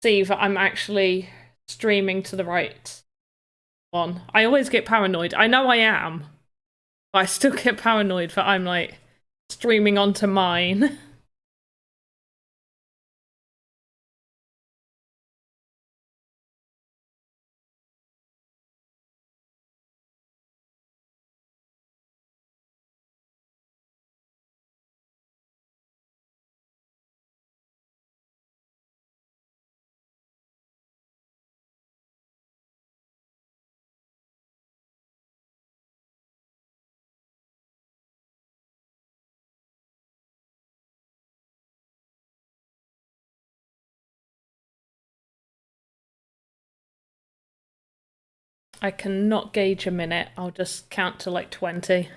see that I'm actually streaming to the right one. I always get paranoid. I know I am, but I still get paranoid that I'm like streaming onto mine. I cannot gauge a minute. I'll just count to like 20.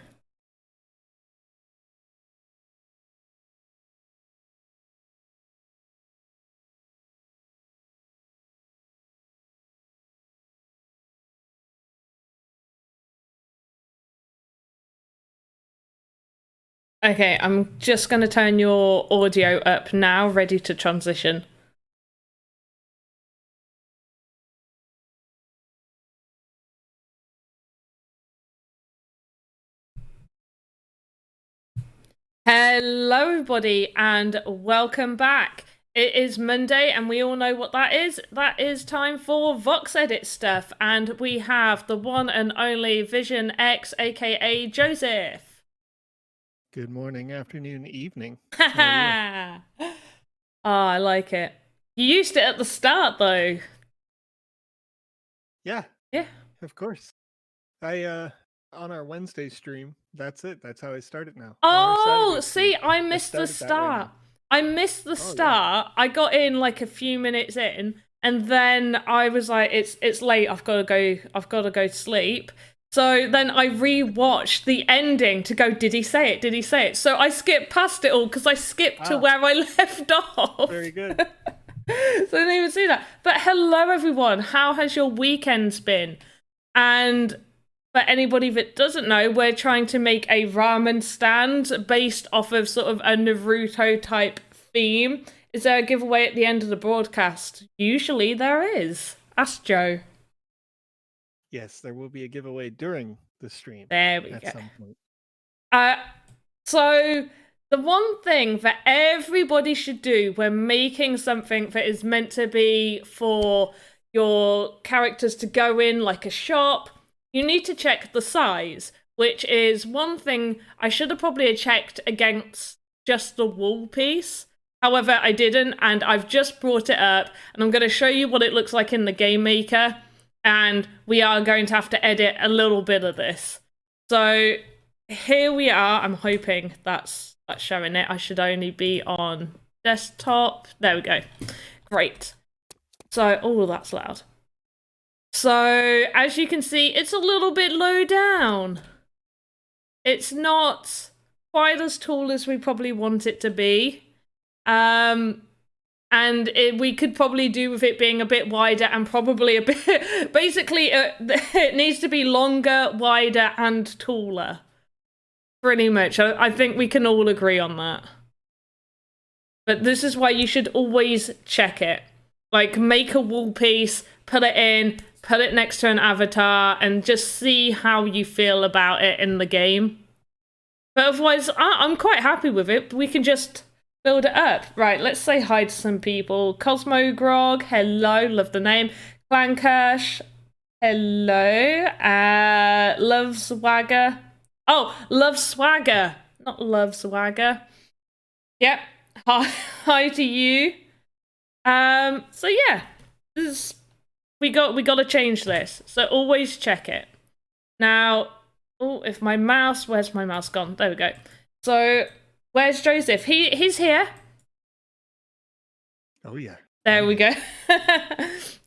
Okay, I'm just going to turn your audio up now, ready to transition. Hello, everybody, and welcome back. It is Monday, and we all know what that is. That is time for VoxEdit stuff, and we have the one and only Vision X, aka Joseph. Good morning, afternoon, evening. Ah, I like it. You used it at the start, though. Yeah. Yeah. Of course. I on our Wednesday stream, that's it. That's how I start it now. Oh, see, I missed the start. I missed the start. Yeah. I got in like a few minutes in, and then I was like, it's late. I've got to go to sleep. So then I rewatched the ending to go, did he say it? Did he say it? So I skipped past it all because I skipped to where I left off. Very good. So I didn't even see that. But hello, everyone. How has your weekends been? And for anybody that doesn't know, we're trying to make a ramen stand based off of sort of a Naruto type theme. Is there a giveaway at the end of the broadcast? Usually there is. Ask Joe. Yes, there will be a giveaway during the stream. There we go. At some point. So the one thing that everybody should do when making something that is meant to be for your characters to go in like a shop, you need to check the size, which is one thing I should have probably checked against just the wall piece. However, I didn't, and I've just brought it up, and I'm going to show you what it looks like in the Game Maker, and we are going to have to edit a little bit of this. So here we are. I'm hoping that's showing it. I should only be on desktop. There we go. Great. So, oh, that's loud. So, as you can see, it's a little bit low down. It's not quite as tall as we probably want it to be. And we could probably do with it being a bit wider and probably a bit... Basically, it needs to be longer, wider, and taller. Pretty much. I think we can all agree on that. But this is why you should always check it. Like, make a wall piece, put it in, put it next to an avatar, and just see how you feel about it in the game. But otherwise, I'm quite happy with it. We can just build it up. Right, let's say hi to some people. Cosmo Grog, hello, love the name. Clankersh, hello. Love Swagger. Oh, Love Swagger, not Love Swagger. Yep, hi to you. So yeah, we got to change this. So always check it. Now, oh, if my mouse, where's my mouse gone? There we go. So where's Joseph? He's here. Oh yeah. There we go.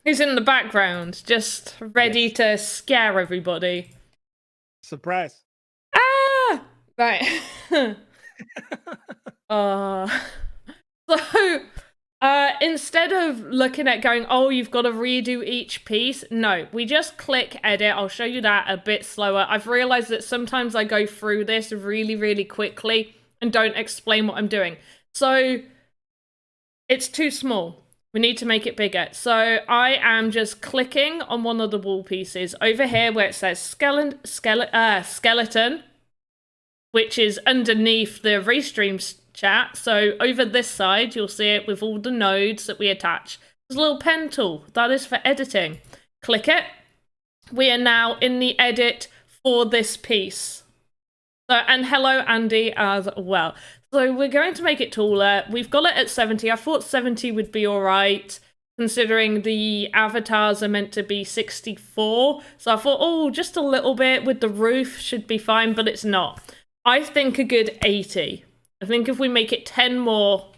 He's in the background, just ready to scare everybody. Surprise. Ah! Right. So instead of looking at going, oh, you've got to redo each piece, no, we just click edit. I'll show you that a bit slower. I've realized that sometimes I go through this really, really quickly and don't explain what I'm doing. So it's too small. We need to make it bigger. So I am just clicking on one of the wall pieces over here where it says skeleton, which is underneath the Restream chat. So over this side, you'll see it with all the nodes that we attach. There's a little pen tool. That is for editing. Click it. We are now in the edit for this piece. So, and hello, Andy, as well. So we're going to make it taller. We've got it at 70. I thought 70 would be all right, considering the avatars are meant to be 64. So I thought, oh, just a little bit with the roof should be fine, but it's not. I think a good 80. I think if we make it 10 more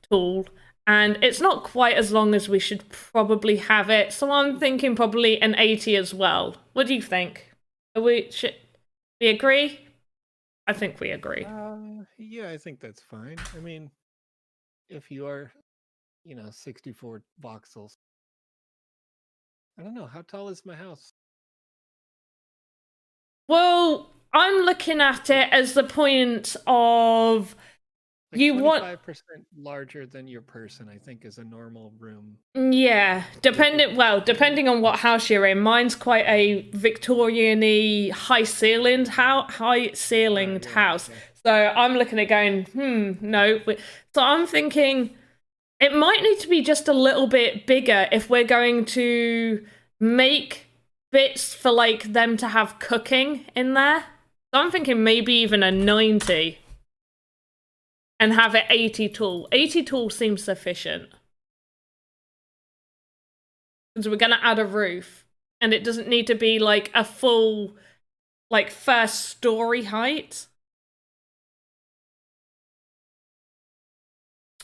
tall, and it's not quite as long as we should probably have it, so I'm thinking probably an 80 as well. What do you think? We agree? I think we agree. Yeah, I think that's fine. I mean, if you are, 64 voxels. I don't know. How tall is my house? Well, I'm looking at it as the point of like you 25% want 25% larger than your person, I think, is a normal room. Yeah, depending on what house you're in. Mine's quite a Victorian-y, high-ceilinged house. Yeah. So I'm looking at going, no. So I'm thinking it might need to be just a little bit bigger if we're going to make bits for like them to have cooking in there. So I'm thinking maybe even a 90 and have it 80 tall. 80 tall seems sufficient. Because we're going to add a roof. And it doesn't need to be like a full, like, first story height.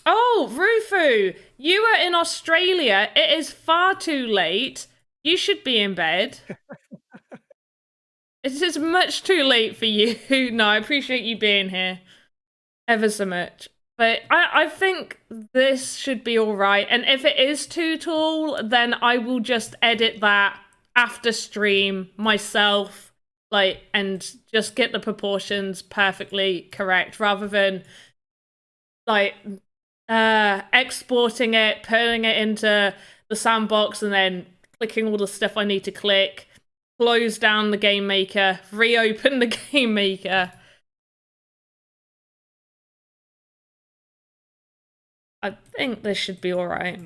Oh, Rufu, you are in Australia. It is far too late. You should be in bed. It is much too late for you. No, I appreciate you being here ever so much. But I think this should be all right. And if it is too tall, then I will just edit that after stream myself, like, and just get the proportions perfectly correct rather than like exporting it, putting it into the sandbox, and then clicking all the stuff I need to click, close down the game maker, reopen the game maker. I think this should be all right.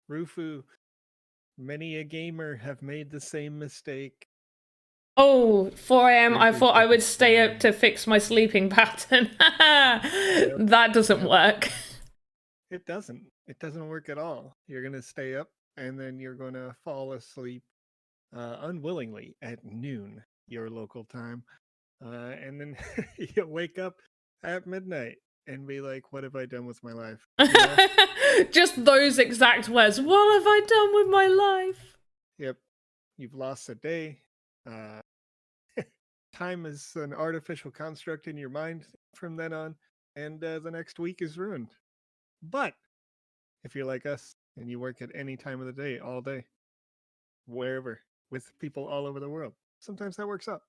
Rufu, many a gamer have made the same mistake. Oh, 4 a.m. I thought I would stay up to fix my sleeping pattern. That doesn't work. It doesn't. It doesn't work at all. You're going to stay up and then you're going to fall asleep unwillingly at noon, your local time. And then you'll wake up at midnight and be like, what have I done with my life? Just those exact words. What have I done with my life? Yep. You've lost a day. Time is an artificial construct in your mind from then on, and the next week is ruined. But if you're like us and you work at any time of the day, all day, wherever, with people all over the world, sometimes that works out.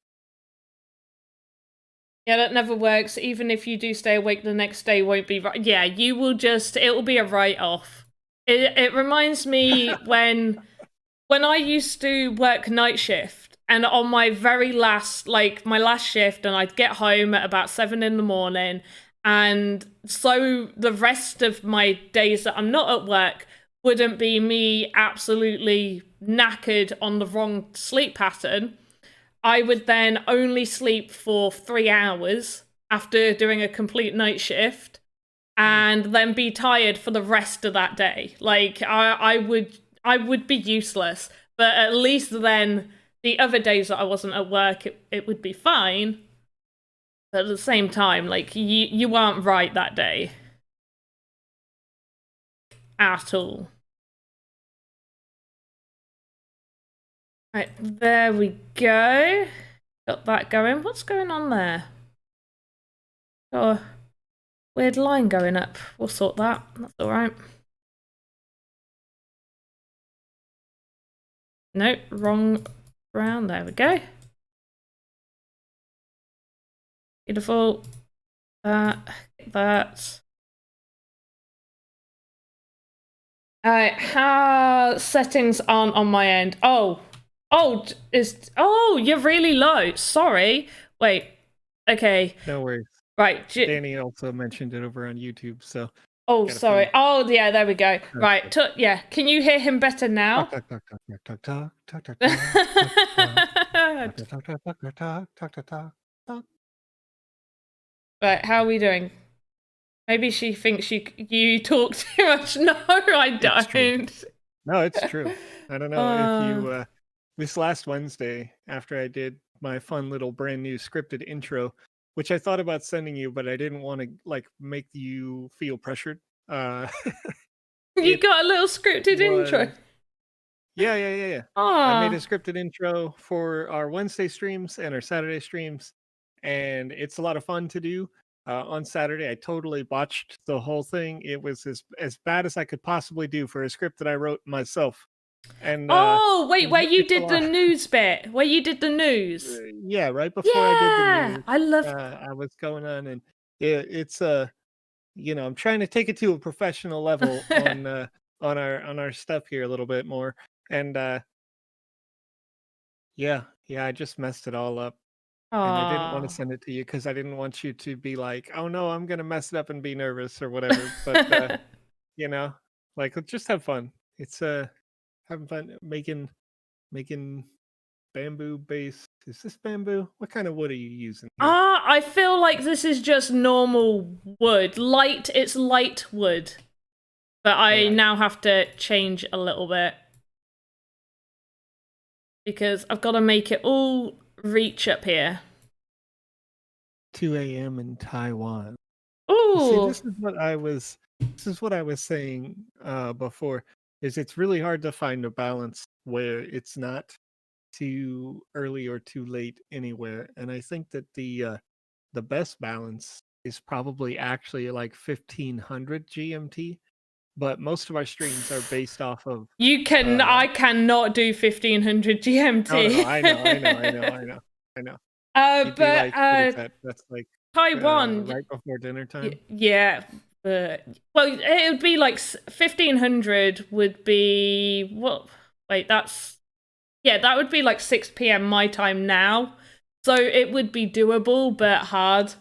Yeah, that never works. Even if you do stay awake, the next day won't be right. Yeah, you will just, it will be a write-off. It reminds me when I used to work night shift, and on my very last, like my last shift, and I'd get home at about 7 in the morning, and so the rest of my days that I'm not at work wouldn't be me absolutely knackered on the wrong sleep pattern. I would then only sleep for 3 hours after doing a complete night shift, and then be tired for the rest of that day. Like I would be useless. But at least then the other days that I wasn't at work, it would be fine. But at the same time, like, you aren't right that day. At all. Right, there we go. Got that going. What's going on there? Got a weird line going up. We'll sort that. That's alright. No, wrong round. There we go. Beautiful. That. How settings aren't on my end. Oh, you're really low. Sorry. Wait. Okay. No worries. Right. Danny also mentioned it over on YouTube, so. Oh, sorry. Oh, yeah, there we go. Right. Yeah. Can you hear him better now? Right. How are we doing? Maybe she thinks you talk too much. No, I don't. No, it's true. I don't know if you this last Wednesday, after I did my fun little brand new scripted intro, which I thought about sending you, but I didn't want to like make you feel pressured. You got a little scripted intro. Yeah. I made a scripted intro for our Wednesday streams and our Saturday streams, and it's a lot of fun to do. On Saturday, I totally botched the whole thing. It was as bad as I could possibly do for a script that I wrote myself. And wait, where you did the news bit? Where you did the news? Yeah, right before I did the news. I love. I was going on, and it's I'm trying to take it to a professional level on our stuff here a little bit more, and yeah, I just messed it all up. And I didn't want to send it to you because I didn't want you to be like, oh no, I'm gonna mess it up and be nervous or whatever. But like let's just have fun. It's having fun making bamboo based. Is this bamboo? What kind of wood are you using here? I feel like this is just normal wood. It's light wood. But I now have to change a little bit. Because I've got to make it all reach up here. 2 a.m. in Taiwan. Ooh. See, this is what I was saying before. It's really hard to find a balance where it's not too early or too late anywhere. And I think that the best balance is probably actually like 1500 GMT. But most of our streams are based off of. I cannot do 1500 GMT. No, I know. But like, that's like Taiwan, right before dinner time. Yeah, but it would be like 1500 would be what? Wait, that would be like 6 p.m. my time now. So it would be doable, but hard.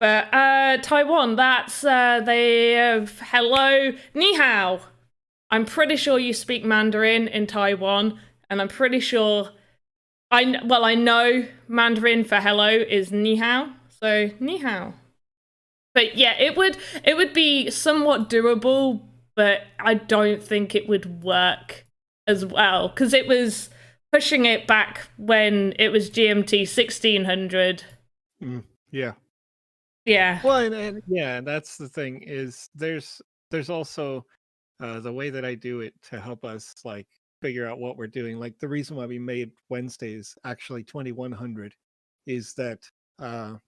But Taiwan, that's they have hello, ni hao. I'm pretty sure you speak Mandarin in Taiwan, and I'm pretty sure I know Mandarin for hello is ni hao, so ni hao. But yeah, it would be somewhat doable, but I don't think it would work as well because it was pushing it back when it was GMT 1600. Yeah. Well, and yeah, that's the thing is there's also the way that I do it to help us like figure out what we're doing. Like the reason why we made Wednesdays actually 2100 is that the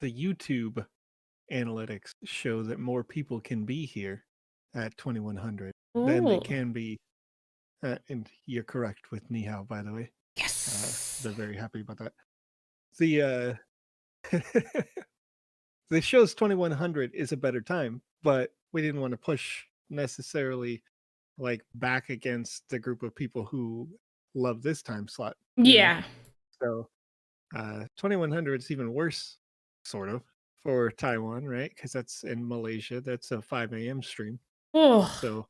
YouTube analytics show that more people can be here at 2100 than they can be. And you're correct with Ni Hao, by the way. Yes. They're very happy about that. The the show's 2100 is a better time, but we didn't want to push necessarily like back against the group of people who love this time slot. Yeah. So 2100 is even worse, sort of, for Taiwan, right? Because that's in Malaysia. That's a 5 a.m. stream. Oh. So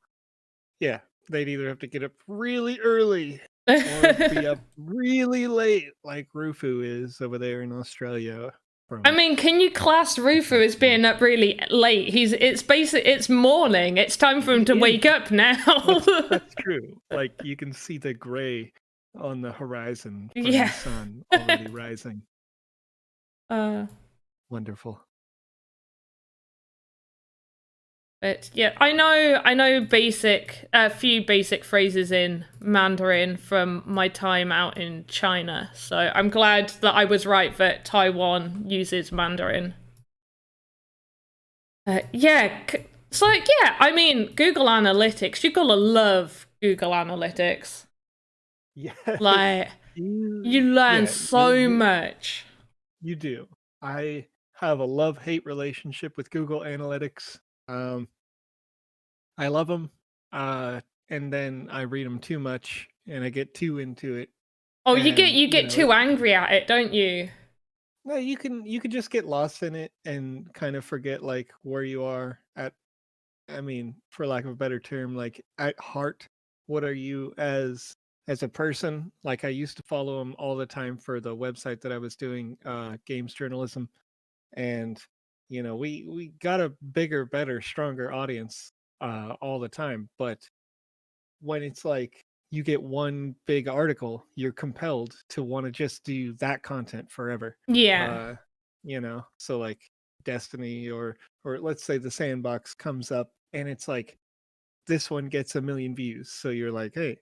yeah, they'd either have to get up really early or be up really late, like Rufu is over there in Australia. I mean, can you class Rufu as being up really late? It's morning. It's time for him to wake up now. That's true. Like you can see the gray on the horizon from the sun already rising. Wonderful. But yeah, I know a few basic phrases in Mandarin from my time out in China. So I'm glad that I was right that Taiwan uses Mandarin. I mean, Google Analytics, you gotta love Google Analytics. Yeah. Like, you learn so much. You do. I have a love-hate relationship with Google Analytics. I love them, and then I read them too much, and I get too into it. Oh, And, you get too angry at it, don't you? No, you can just get lost in it and kind of forget like where you are at. I mean, for lack of a better term, like at heart, what are you as a person? Like I used to follow him all the time for the website that I was doing, games journalism, and we got a bigger, better, stronger audience all the time. But when it's like you get one big article, you're compelled to want to just do that content forever. Yeah. Uh, so like Destiny or let's say the Sandbox comes up and it's like this one gets 1 million views. So you're like, hey,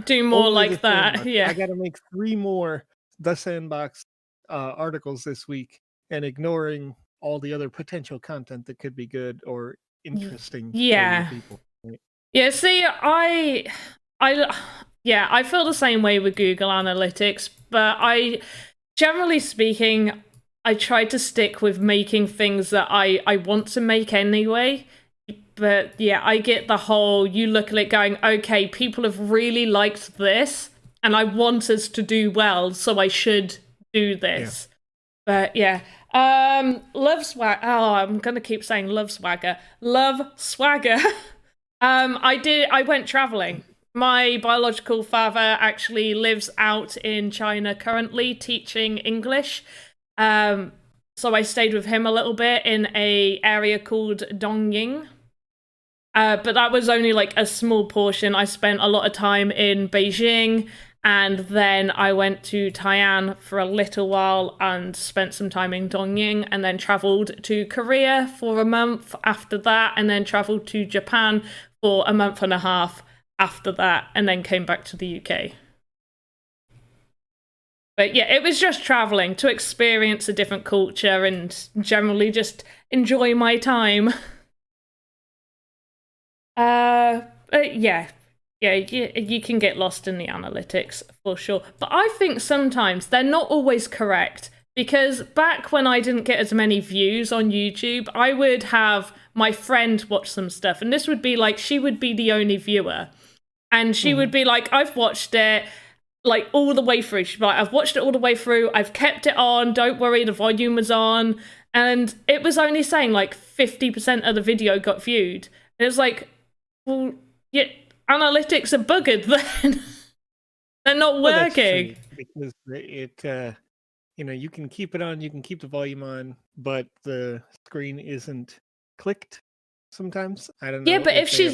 do more only like the that. Sandbox. Yeah. I gotta make 3 more the Sandbox articles this week and ignoring all the other potential content that could be good or interesting for your people. Right? Yeah, see, I feel the same way with Google Analytics, but generally speaking, I try to stick with making things that I want to make anyway. But yeah, I get the whole, you look at it going, okay, people have really liked this, and I want us to do well, so I should do this. Yeah. But yeah. Love swag. Oh, I'm gonna keep saying love swagger. Love swagger. I went traveling. My biological father actually lives out in China currently teaching English. So I stayed with him a little bit in a area called Dongying. But that was only like a small portion. I spent a lot of time in Beijing, and then I went to Taiwan for a little while and spent some time in Dongying, and then traveled to Korea for a month after that, and then traveled to Japan for a month and a half after that, and then came back to the UK. But yeah, it was just traveling to experience a different culture and generally just enjoy my time. But yeah, you can get lost in the analytics for sure. But I think sometimes they're not always correct, because back when I didn't get as many views on YouTube, I would have my friend watch some stuff, and this would be like, she would be the only viewer, and she would be like, I've watched it like all the way through. She'd be like, I've watched it all the way through, I've kept it on, don't worry, the volume was on, and it was only saying like 50% of the video got viewed. And it was like, well, yeah, analytics are buggered then. They're not working. Because it you can keep it on, you can keep the volume on, but the screen isn't clicked sometimes. I don't know. Yeah, but if she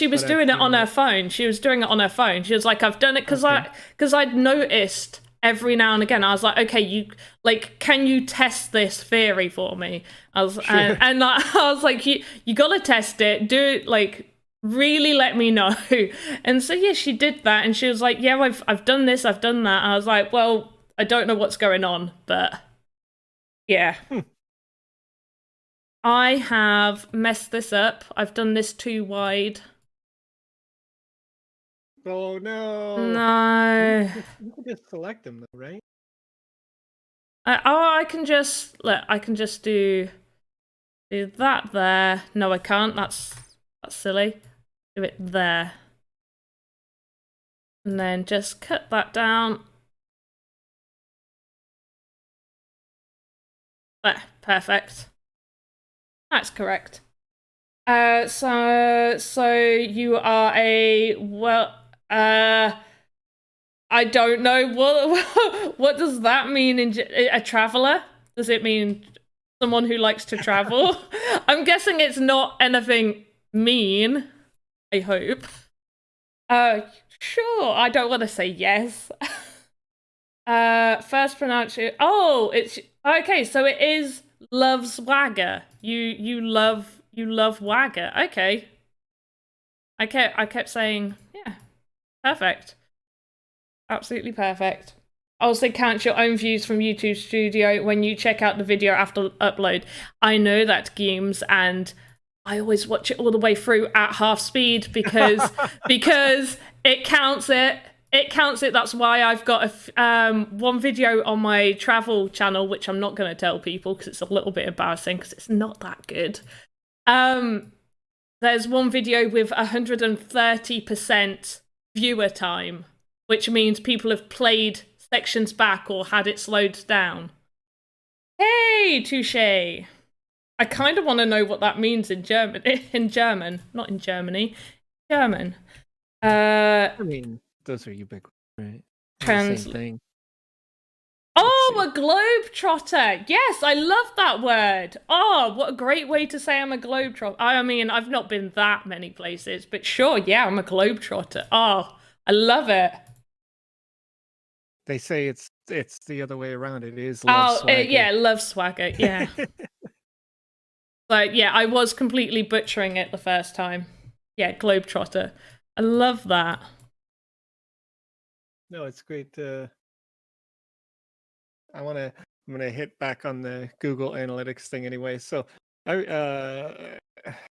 was doing it on her phone. She was doing it on her phone. She was like, I've done it because I'd noticed every now and again. I was like, okay, can you test this theory for me? I was, sure. and I was like, you gotta test it. Do it, like, really let me know. And so yeah, she did that, and she was like, yeah, I've done this, I've done that. I was like, well, I don't know what's going on, but yeah. I have messed this up. I've done this too wide. Oh no. No. You can just select them though, right? I can just do that there. No, I can't. That's silly. Do it there. And then just cut that down. There, perfect. That's correct. So you are I don't know what does that mean a traveler? Does it mean someone who likes to travel? I'm guessing it's not anything mean. I hope. Sure. I don't want to say yes. First pronunciation. Oh, it's okay. So it is love swagger. You love wagger. Okay. I kept saying, yeah, perfect. Absolutely perfect. Also count your own views from YouTube Studio when you check out the video after upload. I know that, Games, and I always watch it all the way through at half speed because it counts it. It counts it. That's why I've got one video on my travel channel, which I'm not going to tell people because it's a little bit embarrassing because it's not that good. There's one video with 130% viewer time, which means people have played sections back or had it slowed down. Hey, touche. I kind of want to know what that means in German. In German, not in Germany. German. I mean, those are ubiquitous, right? They're the same thing. Oh, a globetrotter. Yes, I love that word. Oh, what a great way to say I'm a globetrotter. I mean, I've not been that many places, but sure, yeah, I'm a globetrotter. Oh, I love it. They say it's the other way around. It is love swagger. Yeah, love swagger, yeah. But yeah, I was completely butchering it the first time. Yeah, globetrotter. I love that. No, it's great. I'm gonna hit back on the Google Analytics thing anyway. So,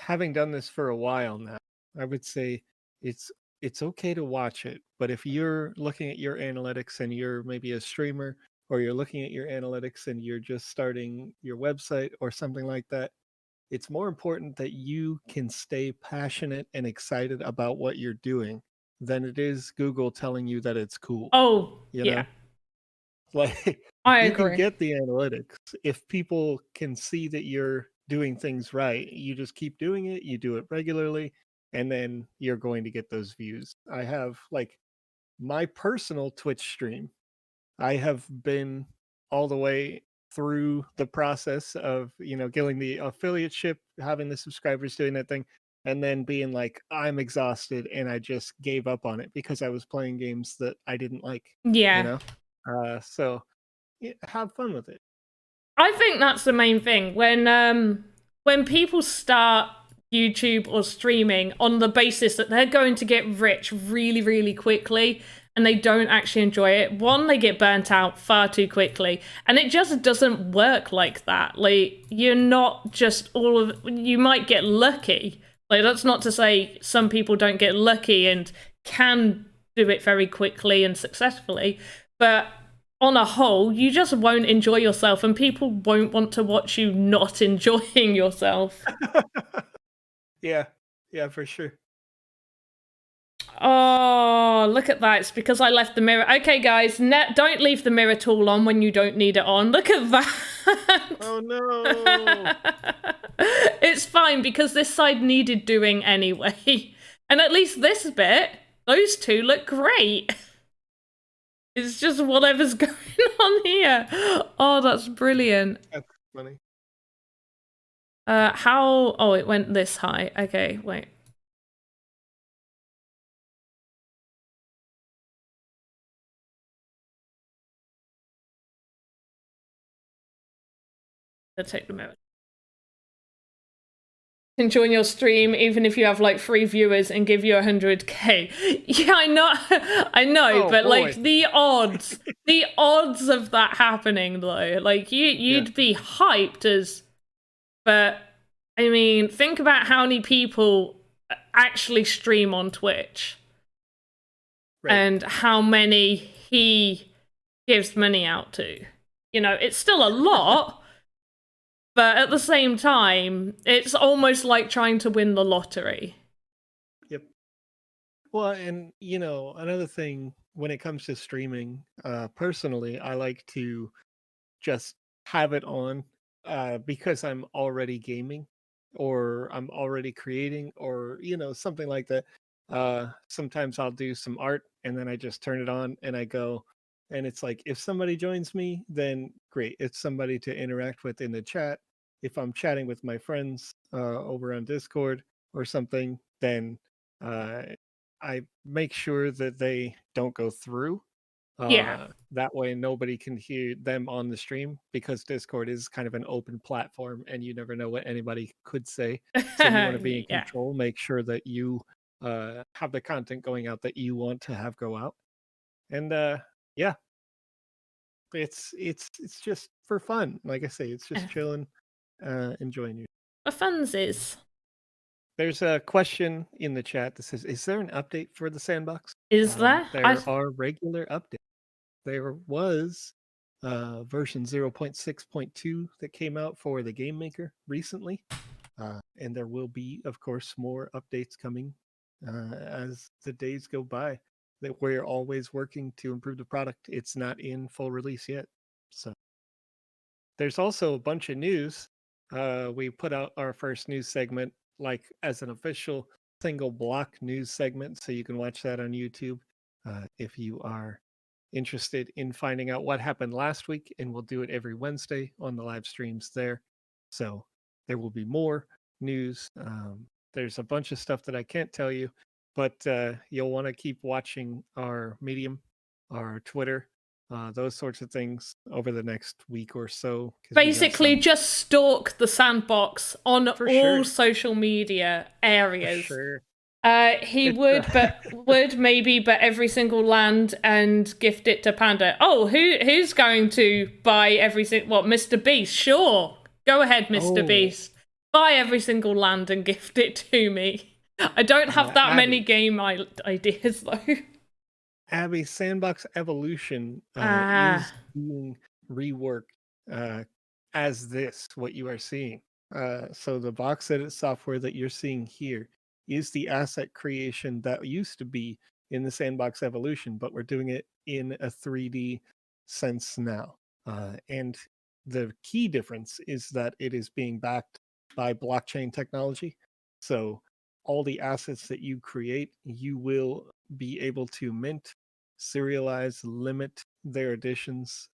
having done this for a while now, I would say it's okay to watch it. But if you're looking at your analytics and you're maybe a streamer, or you're looking at your analytics and you're just starting your website or something like that, it's more important that you can stay passionate and excited about what you're doing than it is Google telling you that it's cool. Oh, you yeah. know? Like, I you agree. can get the analytics if people can see that you're doing things right. You just keep doing it, you do it regularly, and then you're going to get those views. I have like my personal Twitch stream. I have been all the way through the process of, getting the affiliateship, having the subscribers, doing that thing, and then being like, I'm exhausted, and I just gave up on it because I was playing games that I didn't like. Yeah. So have fun with it. I think that's the main thing. When people start YouTube or streaming on the basis that they're going to get rich really, really quickly and they don't actually enjoy it, one, they get burnt out far too quickly. And it just doesn't work like that. Like, you're not just you might get lucky. Like, that's not to say some people don't get lucky and can do it very quickly and successfully, but on a whole, you just won't enjoy yourself and people won't want to watch you not enjoying yourself. Yeah, for sure. Oh, look at that. It's because I left the mirror. Okay, guys, don't leave the mirror tool on when you don't need it on. Look at that. Oh, no. It's fine because this side needed doing anyway. And at least this bit, those two look great. It's just whatever's going on here. Oh, that's brilliant. That's funny. How? Oh, it went this high. Okay, wait. Let's take the mirror. Enjoying your stream, even if you have like 3 viewers and give you 100k. Yeah, I know, Oh, but boy. like the odds of that happening though, like you'd be hyped as, but I mean, think about how many people actually stream on Twitch, right, and how many he gives money out to. It's still a lot. But at the same time, it's almost like trying to win the lottery. Yep. Well, and another thing when it comes to streaming, personally, I like to just have it on because I'm already gaming or I'm already creating or something like that. Sometimes I'll do some art and then I just turn it on and I go, and it's like, if somebody joins me, then great. It's somebody to interact with in the chat. If I'm chatting with my friends over on Discord or something, then I make sure that they don't go through. Yeah. That way nobody can hear them on the stream because Discord is kind of an open platform and you never know what anybody could say. So you want to be in Yeah. control, make sure that you have the content going out that you want to have go out. And yeah. It's just for fun. Like I say, it's just chilling, enjoying you. For funsies. There's a question in the chat that says, "Is there an update for the sandbox?" Is there? There are regular updates. There was version 0.6.2 that came out for the Game Maker recently, and there will be, of course, more updates coming as the days go by. That we're always working to improve the product. It's not in full release yet, so there's also a bunch of news. We put out our first news segment like as an official single block news segment, so you can watch that on YouTube if you are interested in finding out what happened last week. And we'll do it every Wednesday on the live streams there. So there will be more news. There's a bunch of stuff that I can't tell you, but you'll want to keep watching our Medium, our Twitter, those sorts of things over the next week or so. Basically, just stalk the Sandbox on For all sure. social media areas. Sure. He would, but every single land and gift it to Panda. Oh, who's going to buy every single? What, Mr. Beast? Sure, go ahead, Mr. Beast. Buy every single land and gift it to me. I don't have that many game ideas though. Abby, Sandbox Evolution is being reworked as this, what you are seeing. So the VoxEdit software that you're seeing here is the asset creation that used to be in the Sandbox Evolution, but we're doing it in a 3D sense now. And the key difference is that it is being backed by blockchain technology. So all the assets that you create, you will be able to mint, serialize, limit their additions,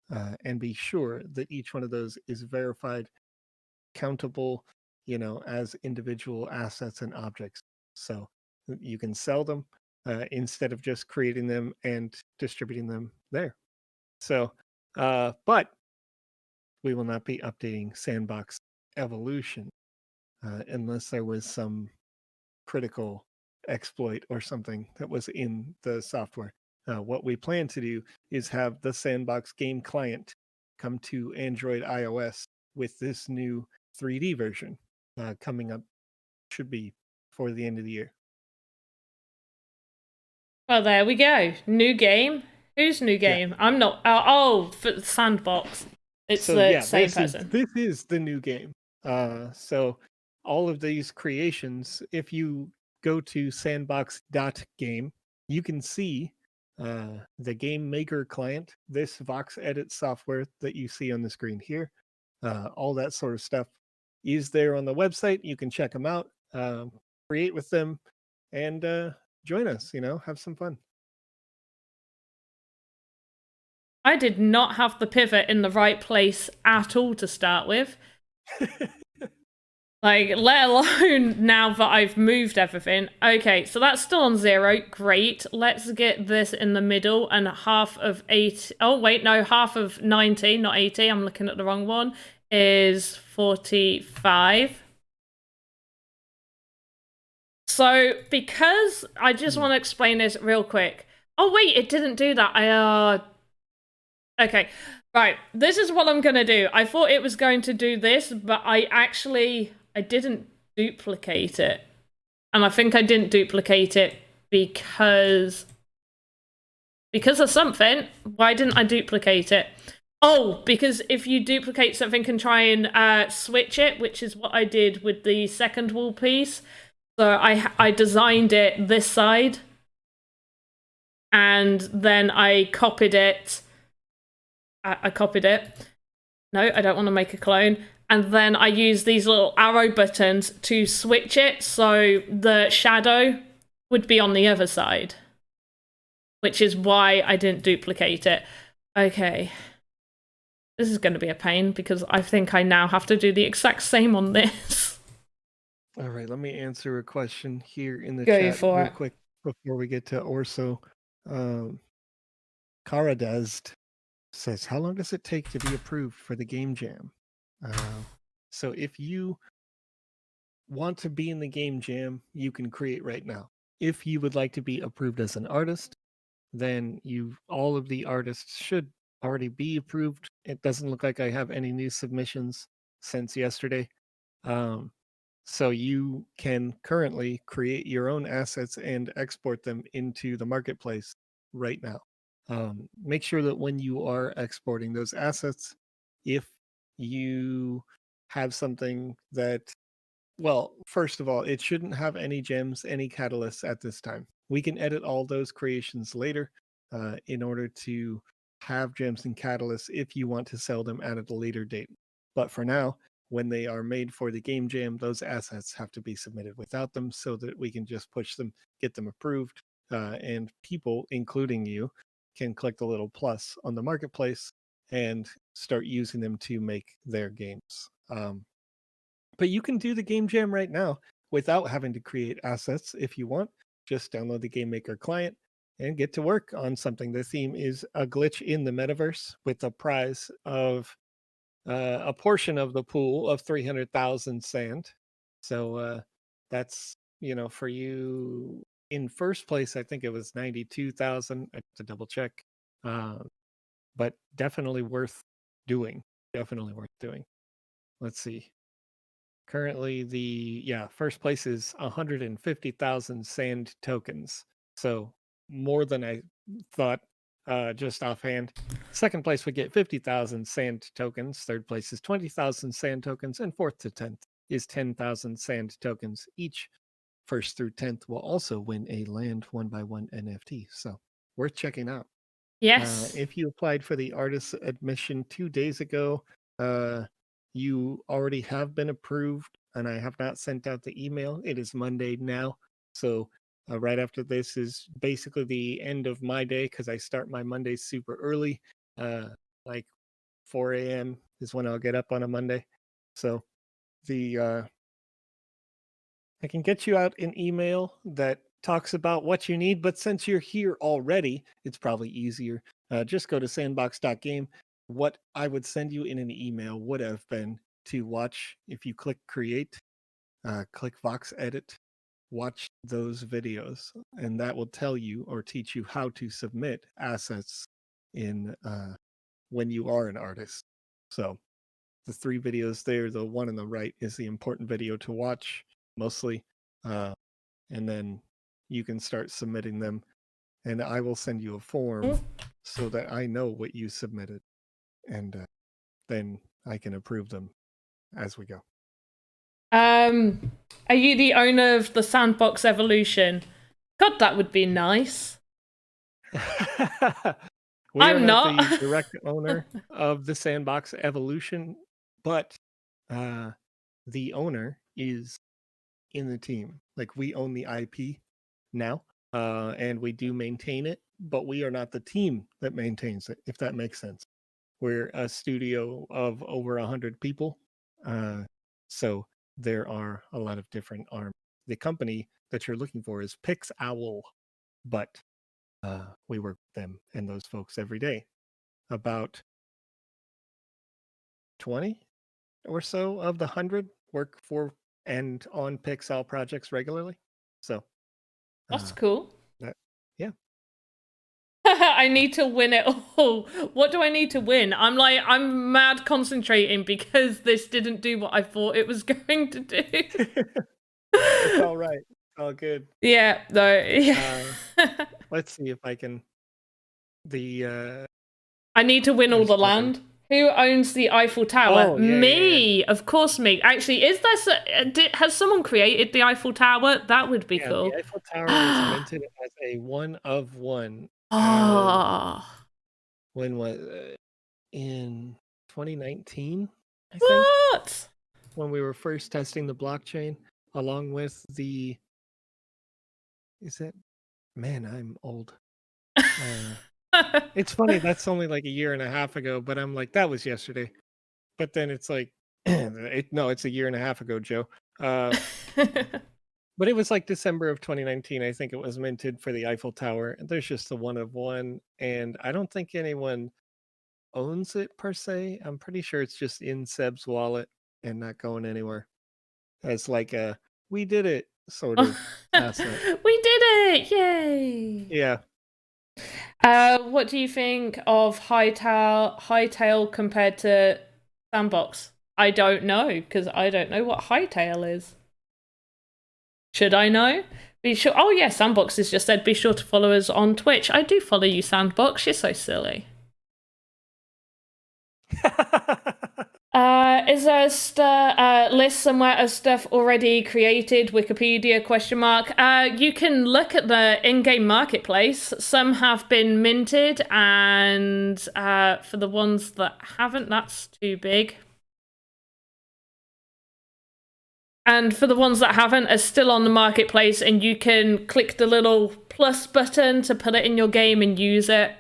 and be sure that each one of those is verified, countable, as individual assets and objects. So you can sell them instead of just creating them and distributing them there. So, but we will not be updating Sandbox Evolution unless there was some critical exploit or something that was in the software. What we plan to do is have the Sandbox game client come to Android iOS with this new 3D version coming up, should be for the end of the year. Well, there we go. New game. Whose new game? Yeah. I'm not. For Sandbox. It's so, the same person. This is the new game. So all of these creations, if you go to sandbox.game, you can see the game maker client, this VoxEdit software that you see on the screen here. All that sort of stuff is there on the website. You can check them out, create with them, and join us, have some fun. I did not have the pivot in the right place at all to start with. Like, let alone now that I've moved everything. Okay, so that's still on 0. Great. Let's get this in the middle, and half of 8. Oh, wait, no, half of 90, not 80. I'm looking at the wrong one. Is 45. So, because I just want to explain this real quick. Oh, wait, it didn't do that. Okay, right. This is what I'm going to do. I thought it was going to do this, but I didn't duplicate it. And I think I didn't duplicate it because of something. Why didn't I duplicate it? Oh, because if you duplicate something and try and switch it, which is what I did with the second wall piece. So I designed it this side. And then I copied it. I copied it. No, I don't want to make a clone. And then I use these little arrow buttons to switch it so the shadow would be on the other side. Which is why I didn't duplicate it. Okay. This is going to be a pain because I think I now have to do the exact same on this. All right, let me answer a question here in the chat real quick before we get to Orso. Karadazd says, how long does it take to be approved for the game jam? So if you want to be in the game jam, you can create right now. If you would like to be approved as an artist, then all of the artists should already be approved. It doesn't look like I have any new submissions since yesterday. So you can currently create your own assets and export them into the marketplace right now. Make sure that when you are exporting those assets, if you have something that, well, first of all, it shouldn't have any gems, any catalysts at this time. We can edit all those creations later in order to have gems and catalysts if you want to sell them at a later date. But for now, when they are made for the game jam, those assets have to be submitted without them so that we can just push them, get them approved, and people, including you, can click the little plus on the marketplace and start using them to make their games. But you can do the game jam right now without having to create assets if you want. Just download the Game Maker client and get to work on something. The theme is a glitch in the metaverse with a prize of a portion of the pool of 300,000 sand. So that's, for you in first place, I think it was 92,000. I have to double check. But definitely worth doing. Definitely worth doing. Let's see. Currently, first place is 150,000 sand tokens. So more than I thought, just offhand. Second place would get 50,000 sand tokens. Third place is 20,000 sand tokens. And fourth to 10th is 10,000 sand tokens each. First through 10th will also win a land 1x1 NFT. So worth checking out. Yes. If you applied for the artist admission 2 days ago, you already have been approved, and I have not sent out the email. It is Monday now. So right after this is basically the end of my day because I start my Mondays super early. Like 4 a.m. is when I'll get up on a Monday. So the I can get you out an email that talks about what you need, but since you're here already, it's probably easier. Just go to sandbox.game. What I would send you in an email would have been to watch, if you click create, click VoxEdit, watch those videos, and that will tell you or teach you how to submit assets in when you are an artist. So the 3 videos there, the one on the right is the important video to watch mostly. And then you can start submitting them, and I will send you a form so that I know what you submitted, and then I can approve them as we go. Are you the owner of the Sandbox Evolution? God, that would be nice. We I'm are not the direct owner of the Sandbox Evolution, but the owner is in the team. Like, we own the IP now, and we do maintain it, but we are not the team that maintains it, if that makes sense. We're a studio of over 100 people, so there are a lot of different arms. The company that you're looking for is Pix Owl, but we work with them and those folks every day. About 20 or so of the 100 work for and on Pix Owl projects regularly. So that's cool. Yeah. I need to win it all. What do I need to win? I'm mad concentrating because this didn't do what I thought it was going to do. It's all right. All good. Yeah, no. Yeah. Let's see if I can. I need to win all the land. Who owns the Eiffel Tower? Oh, yeah, me, yeah. Of course, me. Actually, is there? Has someone created the Eiffel Tower? That would be cool. The Eiffel Tower was minted as a 1 of 1. Oh. When was in 2019? I think. What? When we were first testing the blockchain, along with the. Is it? Man, I'm old. It's funny, that's only like a year and a half ago, but I'm like, that was yesterday. But then it's like, no, it's a year and a half ago, Joe. But it was like December of 2019. I think it was minted for the Eiffel Tower. There's just a 1 of 1, and I don't think anyone owns it per se. I'm pretty sure it's just in Seb's wallet and not going anywhere. As like a we did it sort of asset. We did it! Yay! Yeah. What do you think of Hightail compared to Sandbox? I don't know, because I don't know what Hightail is. Should I know? Be sure. Oh yeah, Sandbox has just said be sure to follow us on Twitch. I do follow you, Sandbox. You're so silly. Is there a list somewhere of stuff already created? Wikipedia ? You can look at the in-game marketplace. Some have been minted, and for the ones that haven't, that's too big. And for the ones that haven't, are still on the marketplace, and you can click the little plus button to put it in your game and use it.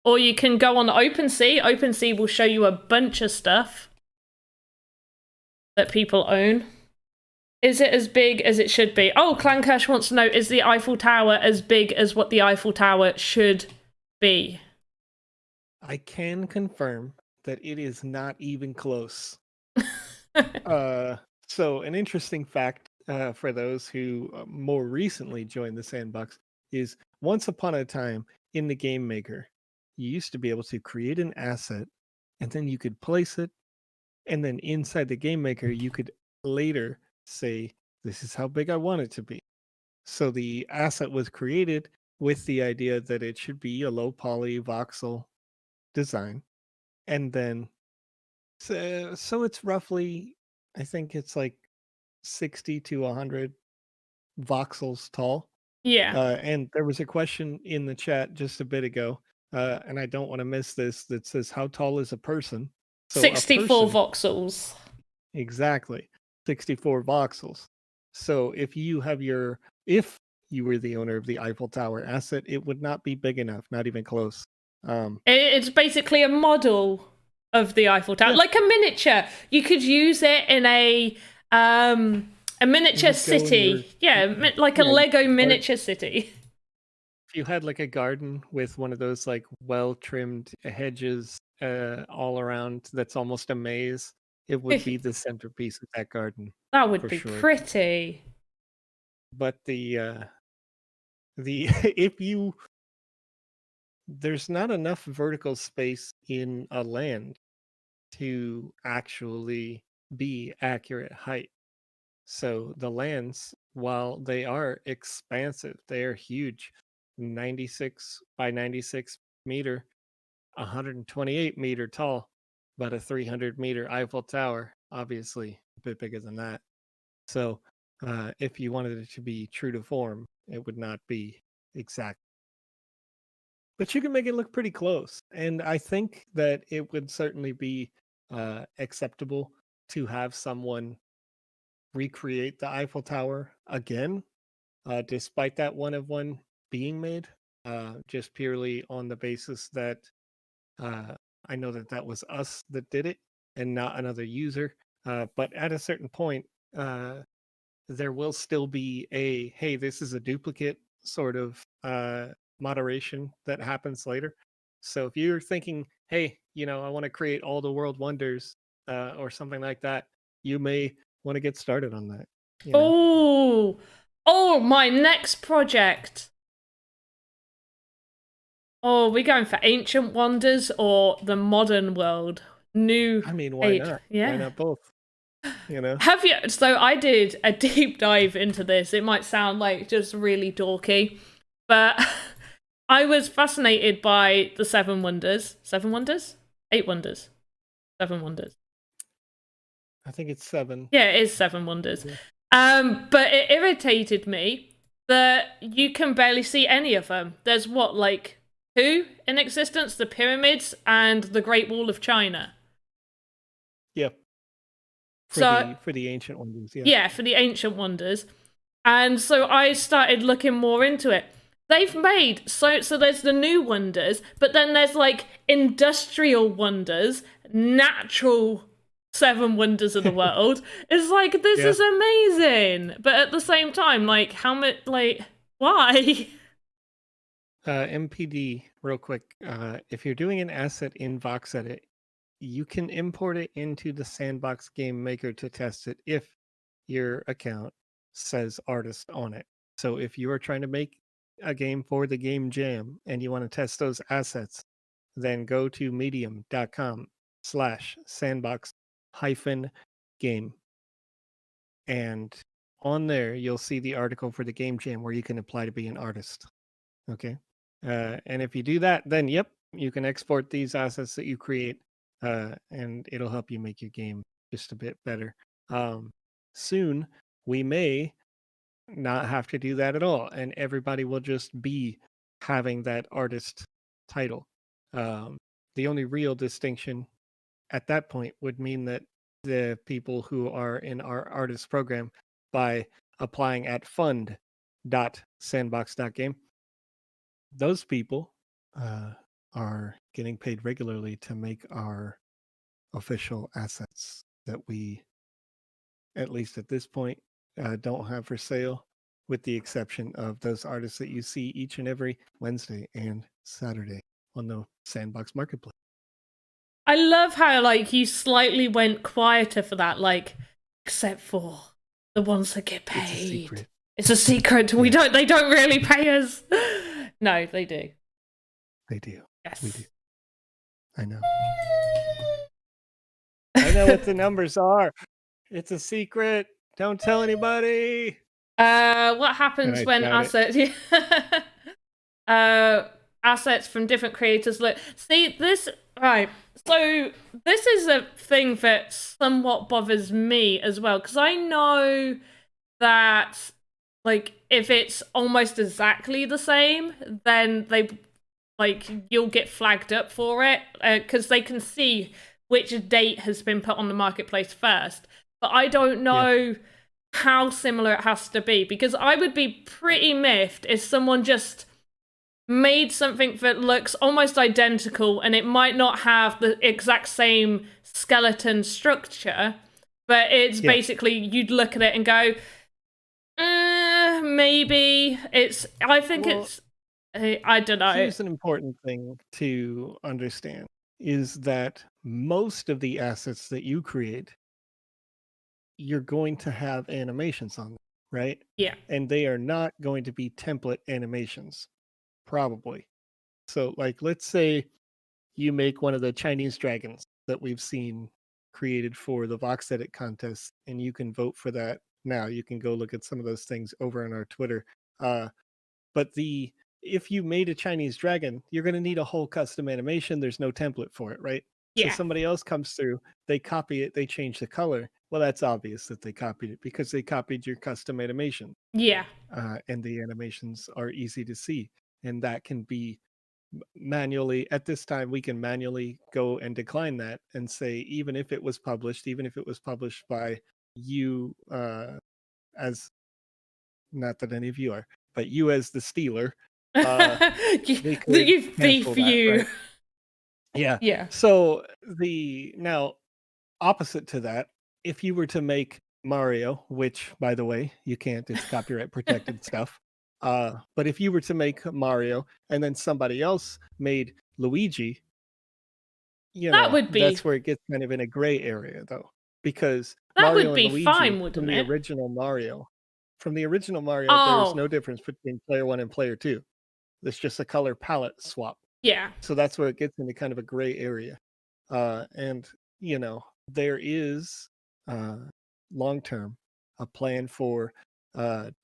Or you can go on OpenSea. OpenSea will show you a bunch of stuff that people own. Is it as big as it should be? Oh, Clancash wants to know, is the Eiffel Tower as big as what the Eiffel Tower should be? I can confirm that it is not even close. So an interesting fact for those who more recently joined the Sandbox is once upon a time in the Game Maker, you used to be able to create an asset and then you could place it, and then inside the Game Maker you could later say, this is how big I want it to be. So the asset was created with the idea that it should be a low poly voxel design. And then so it's roughly, I think it's like 60 to 100 voxels tall. Yeah. And there was a question in the chat just a bit ago, and I don't want to miss this, that says, how tall is a person? So 64 a person, voxels. exactly, 64 voxels. So if you were the owner of the Eiffel Tower asset, it would not be big enough, not even close. It's basically a model of the Eiffel Tower, like a miniature. You could use it in a miniature city. Like a Lego miniature city. If you had like a garden with one of those like well-trimmed hedges all around, that's almost a maze, it would be the centerpiece of that garden. That would be sure. Pretty. But there's not enough vertical space in a land to actually be accurate height. So the lands, while they are expansive, they are huge. 96 by 96 meter, 128 meter tall, about a 300-meter Eiffel Tower, obviously a bit bigger than that. So if you wanted it to be true to form, it would not be exact. But you can make it look pretty close. And I think that it would certainly be acceptable to have someone recreate the Eiffel Tower again, despite that one of one being made, just purely on the basis that I know that that was us that did it and not another user. But at a certain point, there will still be hey, this is a duplicate sort of moderation that happens later. So if you're thinking, hey, I want to create all the world wonders or something like that, you may want to get started on that. Oh, my next project. Oh, we're going for ancient wonders or the modern world? I mean, why not? Yeah. Why not both? Have you? So I did a deep dive into this. It might sound like just really dorky, but I was fascinated by the 7 wonders. 7 wonders? 8 wonders. 7 wonders. I think it's 7. Yeah, it is 7 wonders. Yeah. But it irritated me that you can barely see any of them. There's like 2 in existence, the pyramids and the Great Wall of China. Yep. For the ancient wonders, yeah. Yeah, for the ancient wonders. And so I started looking more into it. They've made so there's the new wonders, but then there's like industrial wonders, natural 7 wonders of the world. It's like, this is amazing. But at the same time, like, how much, like, why? MPD, real quick. If you're doing an asset in VoxEdit, you can import it into the Sandbox Game Maker to test it if your account says artist on it. So if you are trying to make a game for the game jam and you want to test those assets, then go to medium.com/sandbox-game and on there, you'll see the article for the Game Jam where you can apply to be an artist. Okay. And if you do that, then yep, you can export these assets that you create, and it'll help you make your game just a bit better. Soon, we may not have to do that at all, and everybody will just be having that artist title. The only real distinction at that point would mean that the people who are in our artist program, by applying at fund.sandbox.game, those people are getting paid regularly to make our official assets that we, at least at this point, don't have for sale, with the exception of those artists that you see each and every Wednesday and Saturday on the Sandbox Marketplace. I love how like you slightly went quieter for that, like, except for the ones that get paid. It's a secret. It's a secret. We don't. They don't really pay us. No, they do. They do. Yes, we do. I know. I know what the numbers are. It's a secret. Don't tell anybody. What happens when assets? Assets from different creators look. See this right. So this is a thing that somewhat bothers me as well, because I know that like if it's almost exactly the same, then you'll get flagged up for it, because they can see which date has been put on the marketplace first. But I don't know how similar it has to be, because I would be pretty miffed if someone just made something that looks almost identical, and it might not have the exact same skeleton structure, but it's basically, you'd look at it and go, maybe it's, I think it's, I don't know. Here's an important thing to understand, is that most of the assets that you create, you're going to have animations on them, right? Yeah. And they are not going to be template animations, probably. So, like, let's say you make one of the Chinese dragons that we've seen created for the VoxEdit contest, and you can vote for that now. You can go look at some of those things over on our Twitter. But if you made a Chinese dragon, you're going to need a whole custom animation. There's no template for it, right? Yeah. So somebody else comes through, they copy it, they change the color. Well, that's obvious that they copied it because they copied your custom animation. Yeah. And the animations are easy to see. And that can be manually, at this time, we can manually go and decline that and say, even if it was published by you, as, not that any of you are, but you as the stealer, you thief, you. Right? Yeah. Yeah. So now opposite to that, if you were to make Mario, which by the way, you can't, it's copyright protected stuff. But if you were to make Mario and then somebody else made Luigi, that would be, that's where it gets kind of in a gray area though, because that Mario would be and Luigi fine, wouldn't from the it? original Mario, Oh. there's no difference between player 1 and player 2. There's just a color palette swap. Yeah. So that's where it gets into kind of a gray area. And there is long term a plan for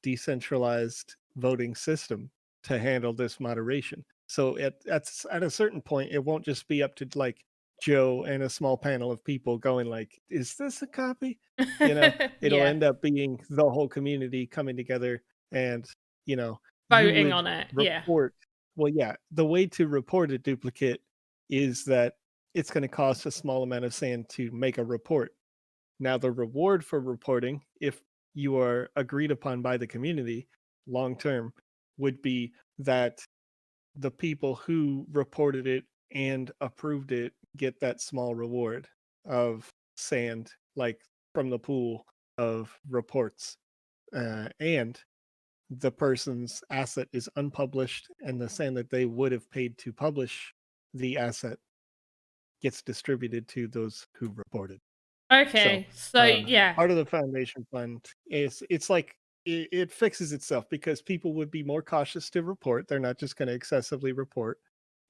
decentralized voting system to handle this moderation. So at a certain point, it won't just be up to like Joe and a small panel of people going like, "Is this a copy?" It'll end up being the whole community coming together and voting on it. Report. Well, yeah, the way to report a duplicate is that it's going to cost a small amount of sand to make a report. Now, the reward for reporting, if you are agreed upon by the community long term, would be that the people who reported it and approved it get that small reward of sand, like from the pool of reports. And the person's asset is unpublished, and the sand that they would have paid to publish the asset gets distributed to those who reported. Okay, so yeah, part of the foundation fund is, it's like it fixes itself because people would be more cautious to report. They're not just going to excessively report,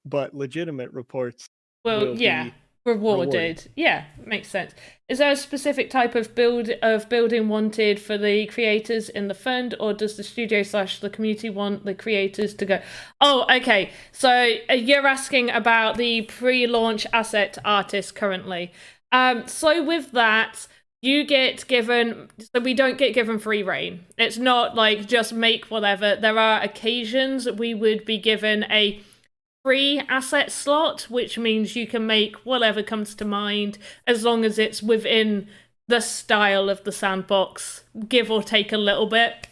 but legitimate reports will be Rewarded. Yeah, makes sense. Is there a specific type of building wanted for the creators in the fund, or does the studio / the community want the creators to go? Oh, okay. So you're asking about the pre-launch asset artist currently. So with that, you get given, so we don't get given free reign. It's not like just make whatever. There are occasions we would be given a free asset slot, which means you can make whatever comes to mind as long as it's within the style of the sandbox, give or take a little bit.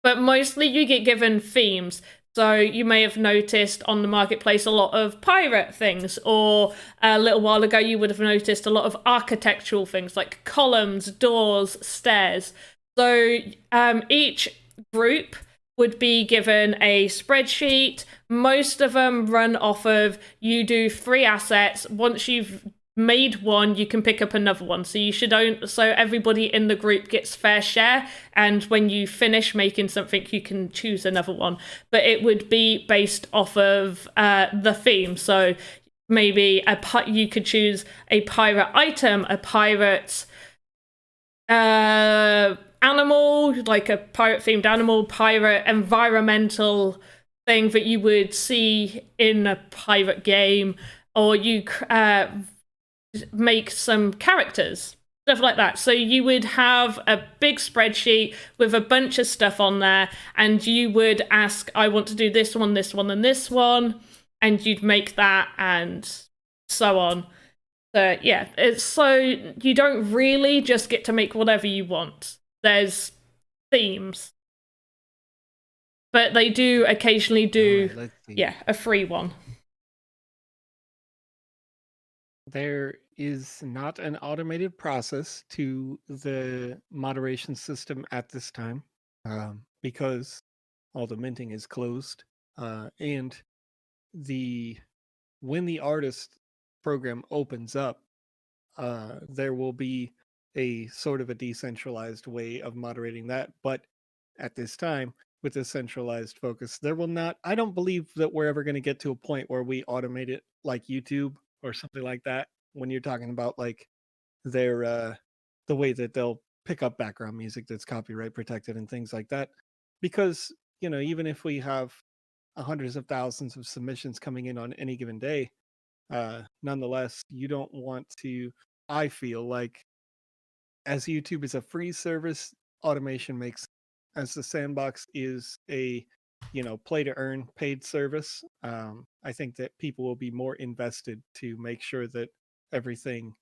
But mostly you get given themes. So you may have noticed on the marketplace a lot of pirate things, or a little while ago you would have noticed a lot of architectural things like columns, doors, stairs. So each group would be given a spreadsheet. Most of them run off of you do 3 assets. Once you've made one, you can pick up another one. So you should own, so everybody in the group gets fair share. And when you finish making something, you can choose another one. But it would be based off of the theme. So maybe you could choose a pirate item, a pirate animal, like a pirate-themed animal, pirate environmental thing that you would see in a pirate game, or you make some characters, stuff like that. So you would have a big spreadsheet with a bunch of stuff on there, and you would ask, I want to do this one, this one, and this one, and you'd make that, and so on. So yeah, it's so you don't really just get to make whatever you want. There's themes, but they do occasionally do a free one. There is not an automated process to the moderation system at this time, because all the minting is closed, and when the artist program opens up, there will be a sort of a decentralized way of moderating that. But at this time, with the centralized focus, there will not, I don't believe that we're ever going to get to a point where we automate it like YouTube or something like that. When you're talking about like their, the way that they'll pick up background music that's copyright protected and things like that. Because, you know, even if we have hundreds of thousands of submissions coming in on any given day, nonetheless, you don't want to, I feel like, as YouTube is a free service, automation makes, as the Sandbox is a, you know, play to earn paid service. I think that people will be more invested to make sure that everything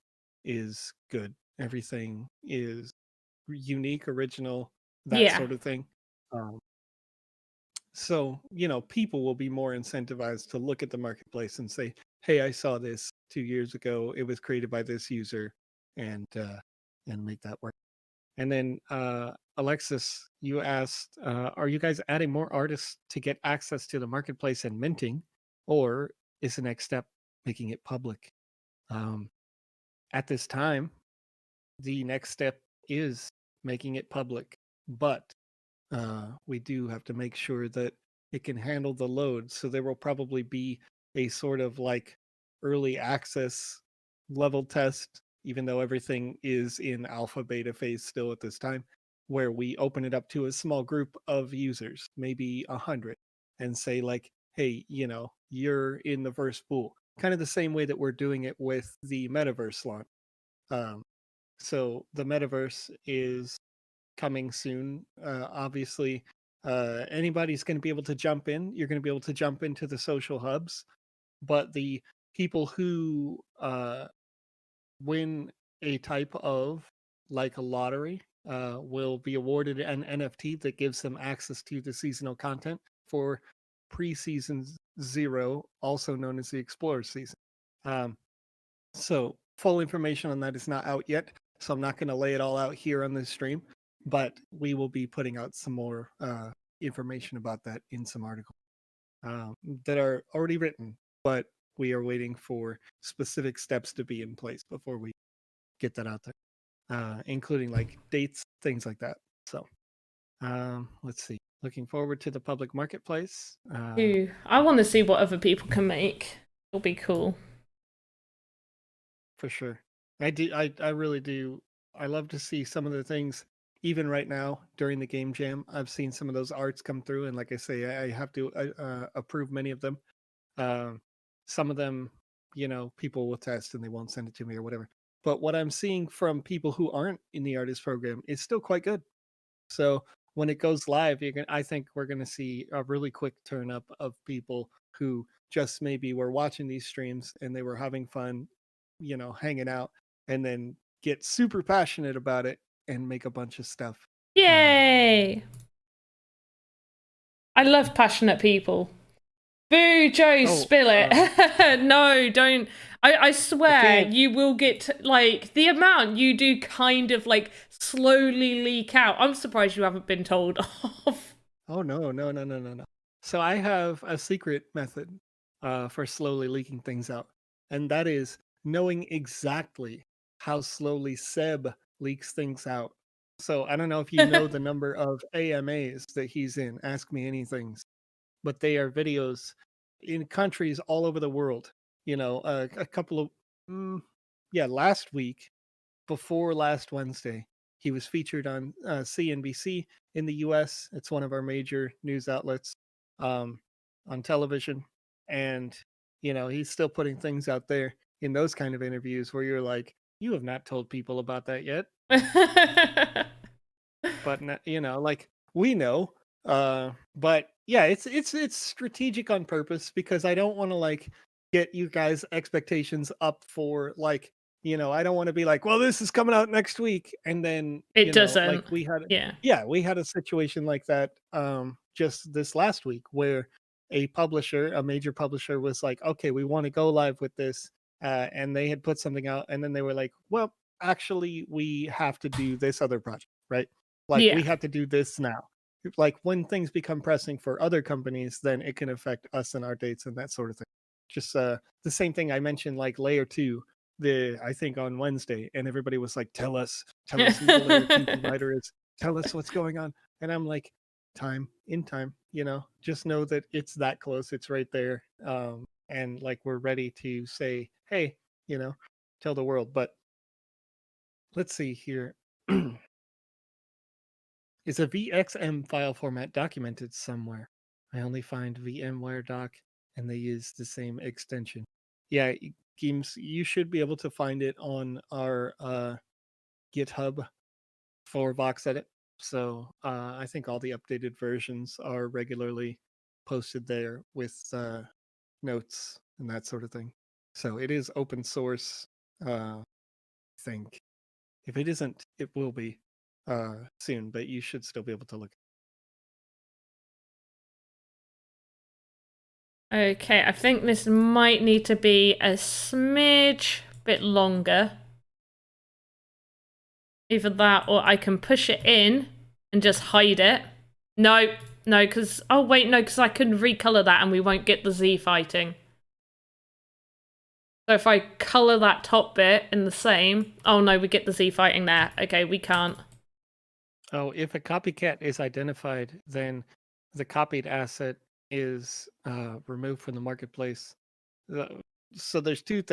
is good, everything is unique, original, that sort of thing. So, you know, people will be more incentivized to look at the marketplace and say, hey, I saw this 2 years ago. It was created by this user, and make that work. And then Alexis, you asked, are you guys adding more artists to get access to the marketplace and minting, or is the next step making it public? At this time, the next step is making it public, but we do have to make sure that it can handle the load. So there will probably be a sort of like early access level test, even though everything is in alpha beta phase still at this time, where we open it up to a small group of users, maybe 100, and say like, hey, you know, you're in the first pool, kind of the same way that we're doing it with the Metaverse launch. So the Metaverse is coming soon. Obviously, anybody's going to be able to jump in. You're going to be able to jump into the social hubs, but the people who win a type of, like a lottery, will be awarded an NFT that gives them access to the seasonal content for pre-season 0, also known as the Explorer season. So full information on that is not out yet, so I'm not going to lay it all out here on this stream, but we will be putting out some more information about that in some articles that are already written, but we are waiting for specific steps to be in place before we get that out there, including like dates, things like that. So let's see. Looking forward to the public marketplace. I want to see what other people can make. It'll be cool. for sure. I do. I really do. I love to see some of the things. Even right now during the game jam, I've seen some of those arts come through, and like I say, I have to approve many of them. Um, some of them, people will test and they won't send it to me or whatever. But what I'm seeing from people who aren't in the artist program is still quite good. So when it goes live, I think we're gonna see a really quick turn up of people who just maybe were watching these streams and they were having fun, hanging out, and then get super passionate about it and make a bunch of stuff. Yay! I love passionate people. Boo, Joe, spill it. No, don't. I swear you will get, like, the amount you do kind of, like, slowly leak out. I'm surprised you haven't been told off. Oh, no, no, no, no, no, no. So I have a secret method for slowly leaking things out. And that is knowing exactly how slowly Seb leaks things out. So I don't know if you know the number of AMAs that he's in, Ask Me Anythings, but they are videos in countries all over the world. A couple of, last week, before last Wednesday, he was featured on CNBC in the US. It's one of our major news outlets um, on television. And, he's still putting things out there in those kind of interviews where you're like, you have not told people about that yet. But, like, we know. But yeah, it's strategic on purpose because I don't want to like get you guys expectations up for like, I don't want to be like, well, this is coming out next week, and then It doesn't. like we had a situation like that just this last week where a major publisher was like, okay, we want to go live with this, and they had put something out, and then they were like, well, actually, we have to do this other project, right? Like we have to do this now. Like when things become pressing for other companies, then it can affect us and our dates and that sort of thing. Just the same thing I mentioned, like layer 2, I think on Wednesday, and everybody was like, tell us who the layer 2 provider is, tell us what's going on. And I'm like, time, just know that it's that close, it's right there. And like we're ready to say, hey, tell the world. But let's see here. Is a VXM file format documented somewhere? I only find VMware doc and they use the same extension. Yeah, Games, you should be able to find it on our GitHub for VoxEdit. So I think all the updated versions are regularly posted there with notes and that sort of thing. So it is open source, I think. If it isn't, it will be soon, but you should still be able to look. Okay, I think this might need to be a smidge bit longer. Either that or I can push it in and just hide it. No, because... Oh, wait, no, because I can recolor that and we won't get the Z fighting. So if I color that top bit in the same... Oh, no, we get the Z fighting there. Okay, we can't. Oh, if a copycat is identified, then the copied asset is removed from the marketplace. So there's two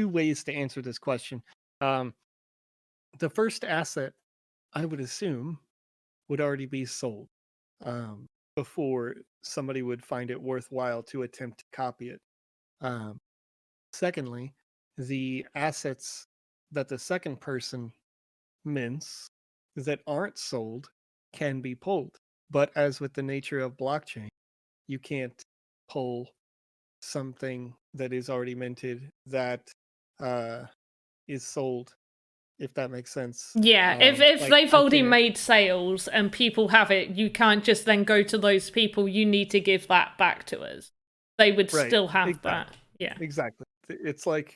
ways to answer this question. The first asset, I would assume, would already be sold before somebody would find it worthwhile to attempt to copy it. Secondly, the assets that the second person mints that aren't sold can be pulled. But as with the nature of blockchain, you can't pull something that is already minted that is sold, if that makes sense. Yeah, if like, they've already made sales and people have it, you can't just then go to those people. You need to give that back to us. They would still have that. Yeah, exactly. It's like,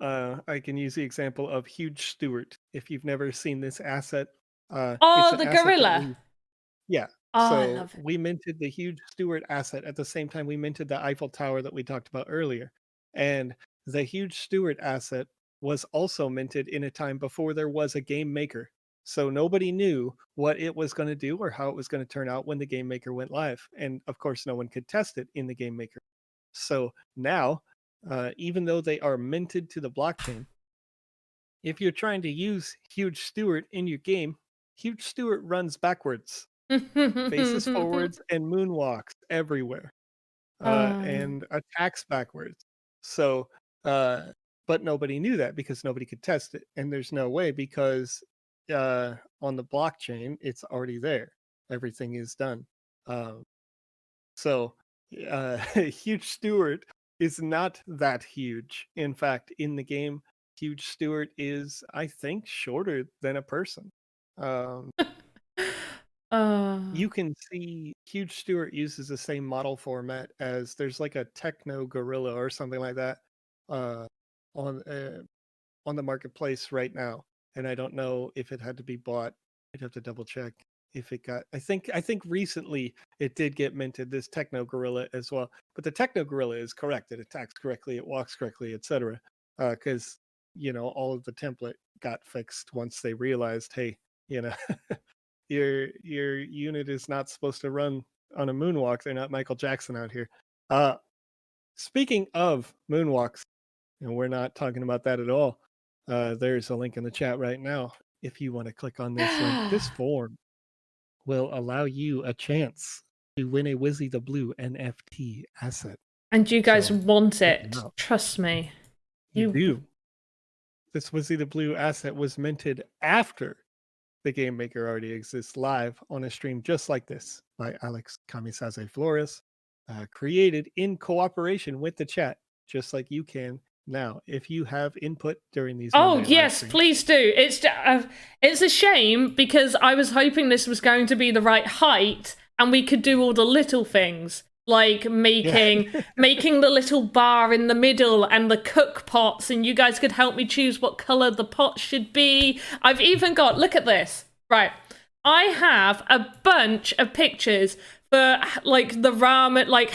I can use the example of Huge Stewart. If you've never seen this asset, oh, the gorilla. Yeah. Oh, so I love it. We minted the Huge Stewart asset at the same time we minted the Eiffel Tower that we talked about earlier. And the Huge Stewart asset was also minted in a time before there was a game maker. So nobody knew what it was going to do or how it was going to turn out when the game maker went live. And of course, no one could test it in the game maker. So now even though they are minted to the blockchain, if you're trying to use Huge Stewart in your game, Huge Stewart runs backwards, faces forwards, and moonwalks everywhere, and attacks backwards. So, but nobody knew that because nobody could test it, and there's no way because on the blockchain it's already there. Everything is done. Um, so, Huge Stewart is not that huge. In fact, in the game, Huge Stewart is, I think, shorter than a person. You can see Huge Stewart uses the same model format as there's like a techno gorilla or something like that uh, on on the marketplace right now, and I don't know if it had to be bought. I'd have to double check if it got. I think recently it did get minted. This techno gorilla as well, but the techno gorilla is correct. It attacks correctly. It walks correctly, etc. Because all of the template got fixed once they realized, hey, you know. Your unit is not supposed to run on a moonwalk. They're not Michael Jackson out here. Speaking of moonwalks, and we're not talking about that at all. There's a link in the chat right now. If you want to click on this link, this form will allow you a chance to win a Wizzy the Blue NFT asset. And you guys So, want it. Trust me. You do. This Wizzy the Blue asset was minted after the Game Maker already exists live on a stream just like this by Alex Kamisaze Flores, created in cooperation with the chat, just like you can now if you have input during these Monday yes, please do. It's a shame because I was hoping this was going to be the right height and we could do all the little things like making the little bar in the middle and the cook pots, and you guys could help me choose what color the pot should be. I've even got, look at this, right, I have a bunch of pictures for like the ramen, like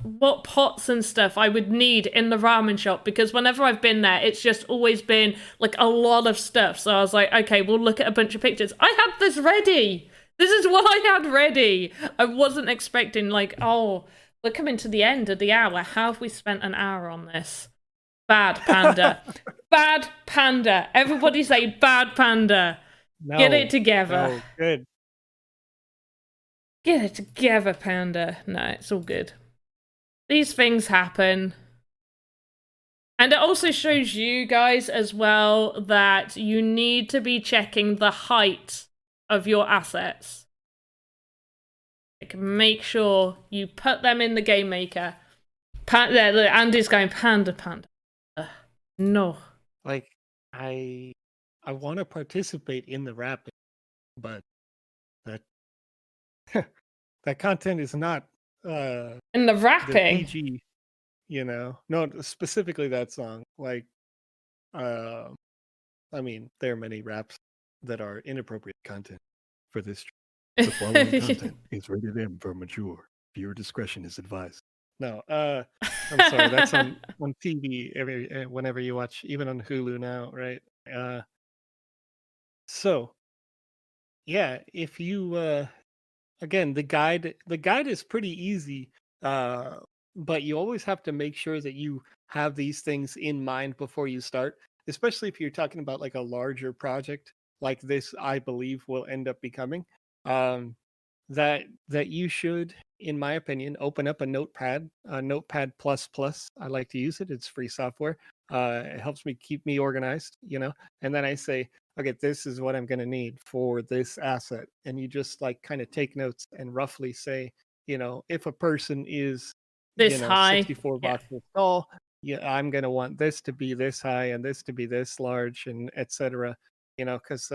what pots and stuff I would need in the ramen shop, because whenever I've been there it's just always been like a lot of stuff. So I was like, okay, we'll look at a bunch of pictures. I had this ready. This is what I had ready. I wasn't expecting, like, oh, we're coming to the end of the hour. How have we spent an hour on this? Bad Panda. Bad Panda. Everybody say Bad Panda. No, get it together. No, good. Get it together, Panda. No, it's all good. These things happen. And it also shows you guys as well that you need to be checking the height of your assets. Like, make sure you put them in the game maker. There, look, Andy's going Panda. No. Like, I want to participate in the wrapping, but that that content is not in the wrapping. The PG, no, specifically that song. Like, I mean, there are many raps that are inappropriate content for this. The following content is rated M for mature. Viewer discretion is advised. No, I'm sorry. That's on TV whenever you watch, even on Hulu now, right? So, yeah, if you again, the guide is pretty easy, but you always have to make sure that you have these things in mind before you start, especially if you're talking about like a larger project like this. I believe will end up becoming that you should, in my opinion, open up a notepad plus. I like to use it. It's free software. It helps me keep me organized, and then I say, okay, this is what I'm going to need for this asset. And you just like kind of take notes and roughly say, if a person is this high, 64 voxels tall, I'm going to want this to be this high and this to be this large, and etc. Because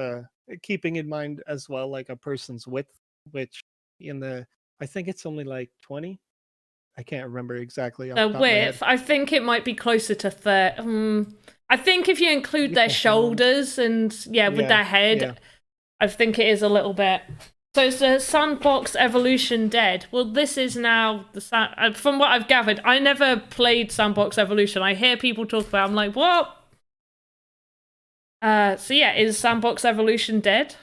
keeping in mind as well, like a person's width, which I think it's only like 20. I can't remember exactly. The width, I think it might be closer to 30. I think if you include their shoulders and with their head, I think it is a little bit. So it's the Sandbox Evolution dead. Well, this is now the from what I've gathered. I never played Sandbox Evolution. I hear people talk about it. I'm like, what? So yeah, is Sandbox Evolution dead?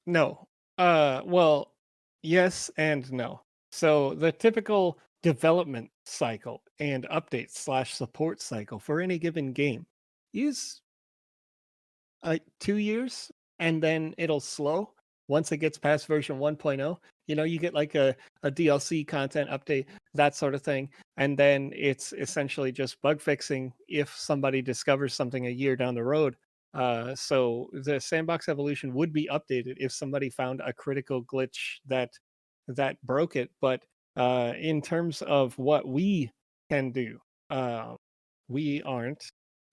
No. Well, yes and no. So the typical development cycle and update slash support cycle for any given game is 2 years, and then it'll slow once it gets past version 1.0. You know, you get like a DLC content update, that sort of thing. And then it's essentially just bug fixing if somebody discovers something a year down the road. So the Sandbox Evolution would be updated if somebody found a critical glitch that broke it. But in terms of what we can do, we aren't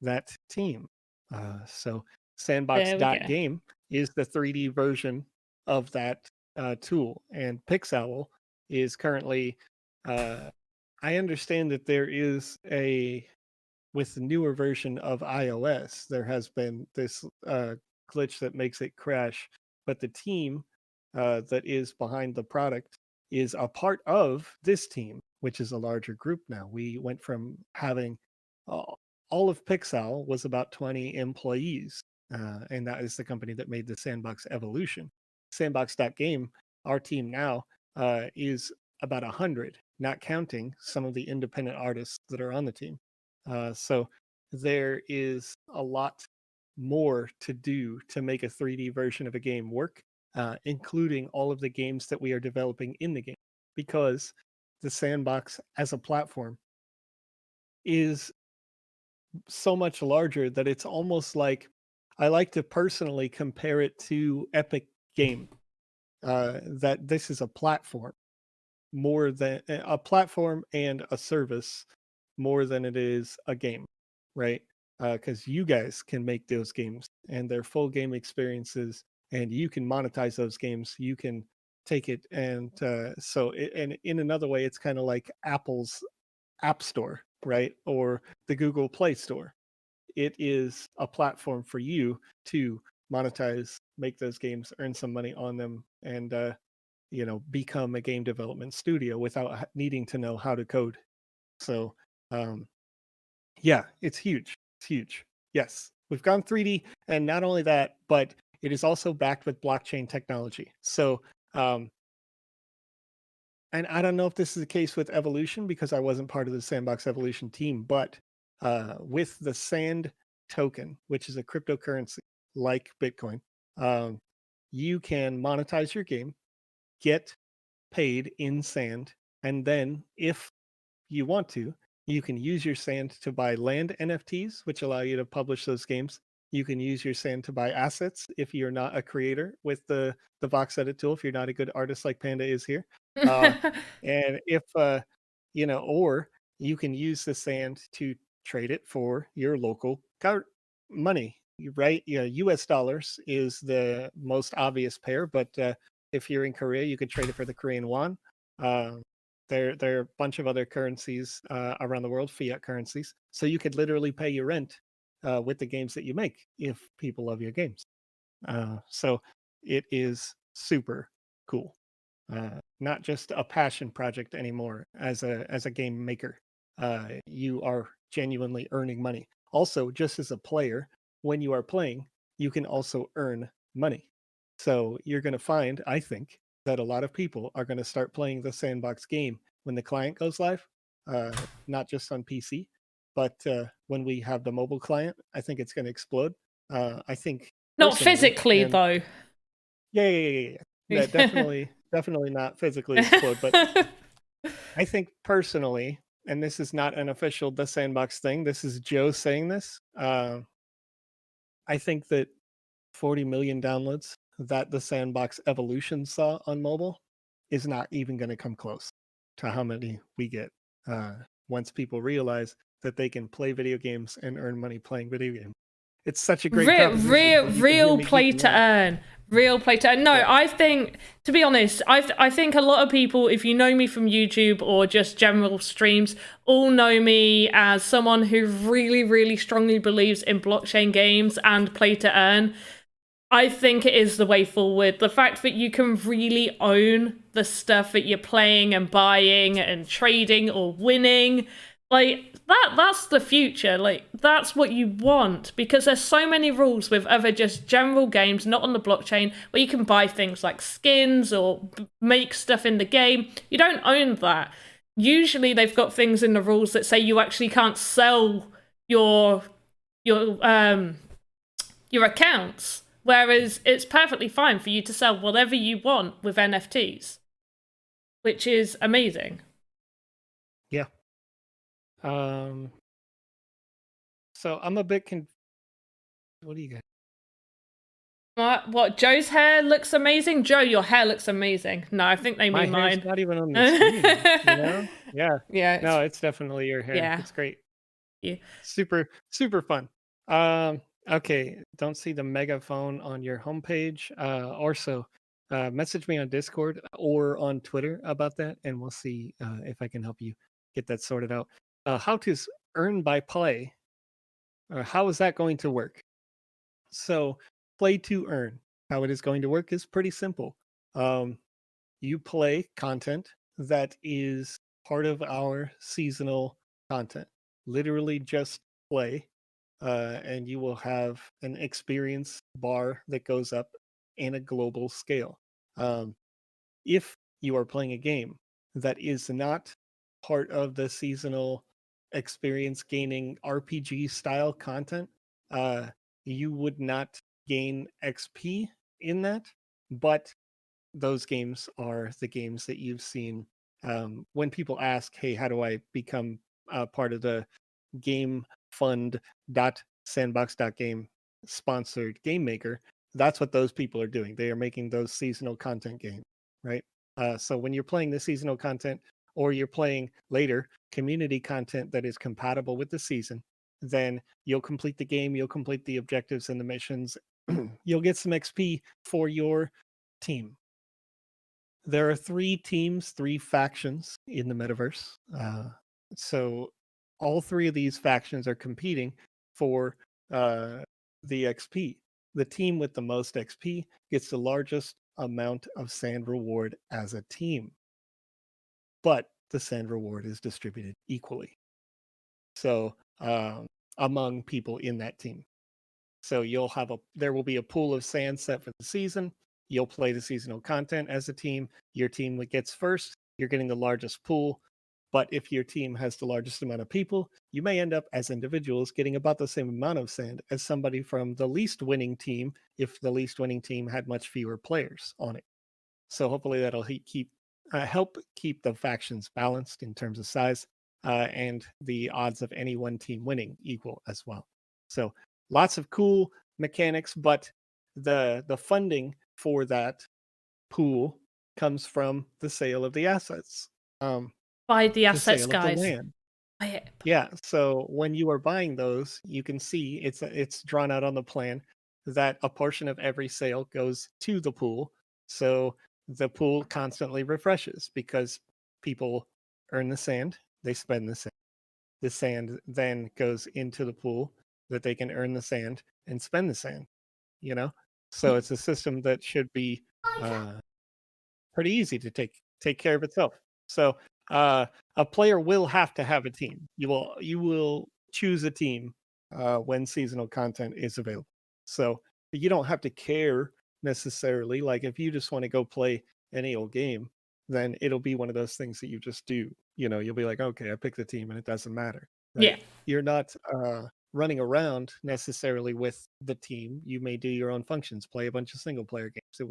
that team. So There we go. Sandbox.game is the 3D version of that tool, and Pixowl is currently. I understand that there is with the newer version of iOS, there has been this glitch that makes it crash, but the team that is behind the product is a part of this team, which is a larger group now. We went from having all of Pixel was about 20 employees, and that is the company that made the Sandbox Evolution. Sandbox.game, our team now, is about 100, not counting some of the independent artists that are on the team. So there is a lot more to do to make a 3D version of a game work, including all of the games that we are developing in the game, because the Sandbox as a platform is so much larger that it's almost like, I like to personally compare it to Epic Game, that this is a platform more than a platform and a service more than it is a game, right? Because you guys can make those games and they're full game experiences, and you can monetize those games. You can take it and and in another way, it's kind of like Apple's App Store, right? Or the Google Play Store. It is a platform for you to monetize, make those games, earn some money on them, and become a game development studio without needing to know how to code. So yeah, it's huge. It's huge. Yes, we've gone 3D, and not only that, but it is also backed with blockchain technology. So and I don't know if this is the case with Evolution because I wasn't part of the Sandbox Evolution team, but with the Sand token, which is a cryptocurrency like Bitcoin, you can monetize your game, get paid in sand, and then if you want to, you can use your sand to buy land NFTs, which allow you to publish those games. You can use your sand to buy assets if you're not a creator with the VoxEdit tool, if you're not a good artist like Panda is here. And if or you can use the sand to trade it for your local money, right? Yeah, US dollars is the most obvious pair, but if you're in Korea, you could trade it for the Korean won. There are a bunch of other currencies around the world, fiat currencies. So you could literally pay your rent with the games that you make if people love your games. So it is super cool. Not just a passion project anymore as a game maker. You are genuinely earning money. Also, just as a player, when you are playing, you can also earn money. So you're going to find, I think, that a lot of people are going to start playing the Sandbox game when the client goes live, not just on PC, but when we have the mobile client. I think it's going to explode. I think not physically though. Yeah. Definitely not physically explode, but I think personally, and this is not an official The Sandbox thing, this is Joe saying this. I think that 40 million downloads that the Sandbox Evolution saw on mobile is not even going to come close to how many we get once people realize that they can play video games and earn money playing video games. It's such a great proposition. Real play to earn. Real play to earn. No, yeah. I think, to be honest, I think a lot of people, if you know me from YouTube or just general streams, all know me as someone who really, really strongly believes in blockchain games and play to earn. I think it is the way forward. The fact that you can really own the stuff that you're playing and buying and trading or winning, Like that's the future. Like that's what you want, because there's so many rules with other just general games not on the blockchain where you can buy things like skins or make stuff in the game. You don't own that. Usually they've got things in the rules that say you actually can't sell your your um your accounts, whereas it's perfectly fine for you to sell whatever you want with NFTs, which is amazing. Yeah. So I'm a bit what do you got? What? Joe's hair looks amazing. Joe, your hair looks amazing. No, I think they My mean hair's mine. not even on the screen, you know? Yeah. Yeah, No, it's definitely your hair. yeah. It's great. Yeah. Super, super fun. Okay, don't see the megaphone on your homepage. Also, message me on Discord or on Twitter about that, and we'll see if I can help you get that sorted out. How to earn by play. How is that going to work? So, play to earn. How it is going to work is pretty simple. Um, you play content that is part of our seasonal content. Literally just play, and you will have an experience bar that goes up in a global scale. Um, if you are playing a game that is not part of the seasonal experience gaining RPG style content, uh, you would not gain XP in that, but those games are the games that you've seen when people ask, hey, how do I become part of the game fund dot sandbox dot game sponsored game maker? That's what those people are doing. They are making those seasonal content games, right? So when you're playing the seasonal content, or you're playing later community content that is compatible with the season, then you'll complete the game, you'll complete the objectives and the missions, you'll get some XP for your team. There are 3 teams, 3 factions in the metaverse. So all 3 of these factions are competing for the XP. The team with the most XP gets the largest amount of sand reward as a team, but the sand reward is distributed equally. So among people in that team. So there will be a pool of sand set for the season. You'll play the seasonal content as a team. Your team that gets first, you're getting the largest pool. But if your team has the largest amount of people, you may end up as individuals getting about the same amount of sand as somebody from the least winning team if the least winning team had much fewer players on it. So hopefully that'll help keep the factions balanced in terms of size, and the odds of any one team winning equal as well. So lots of cool mechanics, but the funding for that pool comes from the sale of the assets, Buy the the assets, sale of the guys. land. Buy it. Yeah, so when you are buying those, you can see it's drawn out on the plan that a portion of every sale goes to the pool. So the pool constantly refreshes because people earn the sand, they spend the sand. The sand then goes into the pool that they can earn the sand and spend the sand, you know? So it's a system that should be pretty easy to take care of itself. So a player will have to have a team. You will choose a team when seasonal content is available. So you don't have to care necessarily. Like if you just want to go play any old game, then it'll be one of those things that you just do. You know, you'll be like, okay, I picked the team, and it doesn't matter, right? Yeah. You're not running around necessarily with the team. You may do your own functions, play a bunch of single player games. It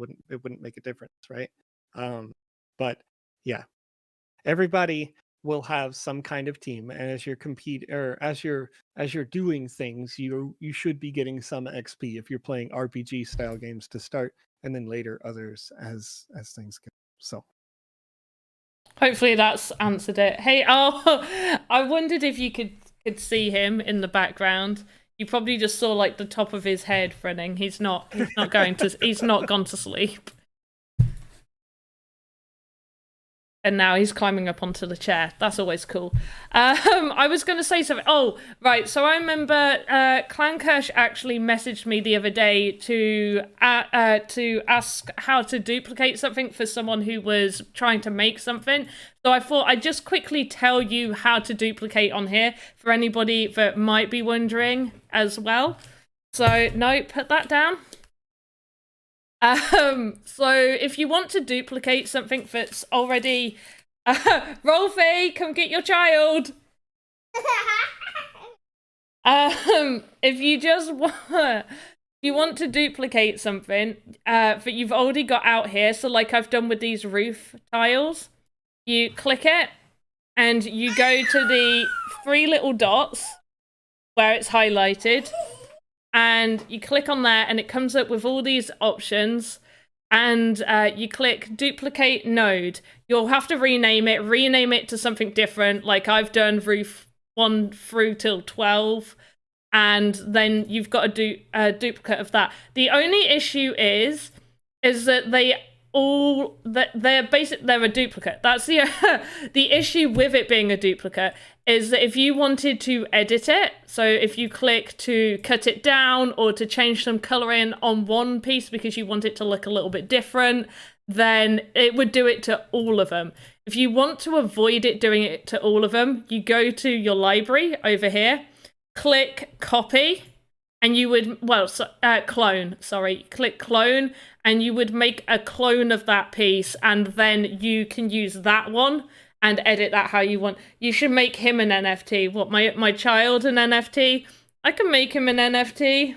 wouldn't make a difference, right? But yeah, everybody will have some kind of team, and as you're doing things, you should be getting some XP if you're playing RPG style games to start, and then later others as things go. So Hopefully that's answered it. Hey, oh, I wondered if you could see him in the background. You probably just saw like the top of his head, Frenning. He's not going to. He's not gone to sleep. And now he's climbing up onto the chair. That's always cool. I was going to say something. Oh, right. So I remember Clankersh actually messaged me the other day to ask how to duplicate something for someone who was trying to make something. So I thought I'd just quickly tell you how to duplicate on here for anybody that might be wondering as well. So no, put that down. So if you want to duplicate something that's already Rolfie, come get your child. If you just you want to duplicate something that you've already got out here, so like I've done with these roof tiles, you click it and you go to the 3 little dots where it's highlighted. And you click on there and it comes up with all these options and you click duplicate node. You'll have to rename it to something different. Like I've done roof 1 through till 12 and then you've got to do a duplicate of that. The only issue is that they're a duplicate. That's the issue with it being a duplicate is that if you wanted to edit it, so if you click to cut it down or to change some coloring on one piece because you want it to look a little bit different, then it would do it to all of them. If you want to avoid it doing it to all of them, you go to your library over here, click copy, and you would, clone, click clone, and you would make a clone of that piece, and then you can use that one and edit that how you want. You should make him an NFT. What, my child an NFT? I can make him an NFT.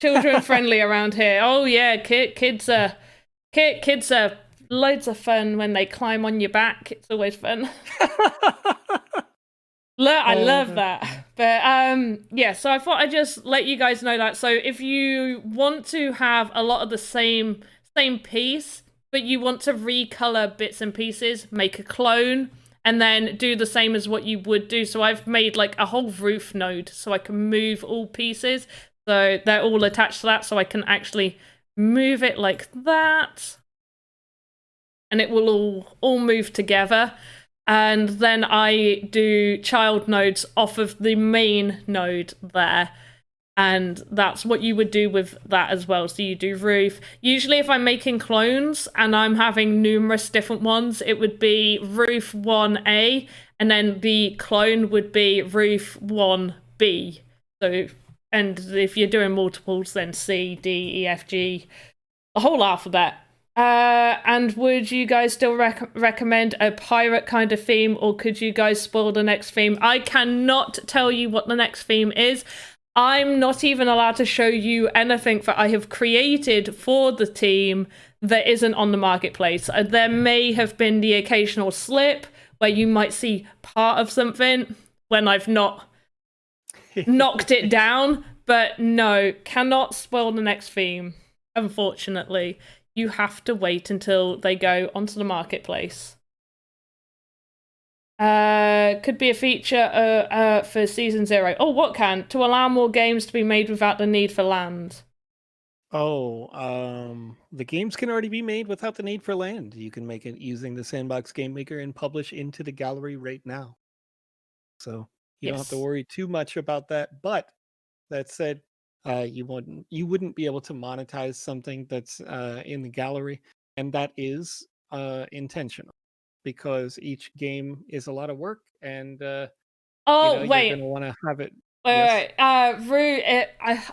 Children friendly around here. Oh yeah, kids are loads of fun when they climb on your back. It's always fun. I love that. But yeah, so I thought I'd just let you guys know that. So if you want to have a lot of the same piece, but you want to recolor bits and pieces, make a clone, and then do the same as what you would do. So I've made like a whole roof node so I can move all pieces. So they're all attached to that, so I can actually move it like that. And it will all move together. And then I do child nodes off of the main node there. And that's what you would do with that as well. So you do roof. Usually if I'm making clones and I'm having numerous different ones, it would be roof 1A, and then the clone would be roof 1B. So, and if you're doing multiples, then C, D, E, F, G, the whole alphabet. And would you guys still recommend a pirate kind of theme, or could you guys spoil the next theme? I cannot tell you what the next theme is. I'm not even allowed to show you anything that I have created for the team that isn't on the marketplace. There may have been the occasional slip where you might see part of something when I've not knocked it down, but no, cannot spoil the next theme, unfortunately. You have to wait until they go onto the marketplace. Could be a feature for season 0. Oh, what can? To allow more games to be made without the need for land. Oh, the games can already be made without the need for land. You can make it using the Sandbox Game Maker and publish into the gallery right now. So you don't have to worry too much about that. But that said, you wouldn't be able to monetize something that's in the gallery, and that is intentional, because each game is a lot of work, and wait, you're going to want to have it. Wait. Rue,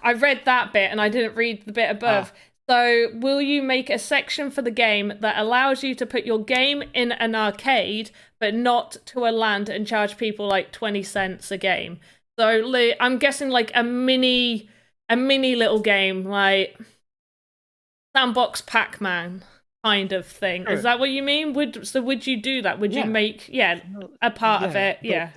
I read that bit and I didn't read the bit above. So, will you make a section for the game that allows you to put your game in an arcade, but not to a land, and charge people like 20 cents a game? So, I'm guessing like a mini little game, like Sandbox Pac-Man kind of thing. Sure. Is that what you mean? Would you do that? Would you make a part of it? Yeah.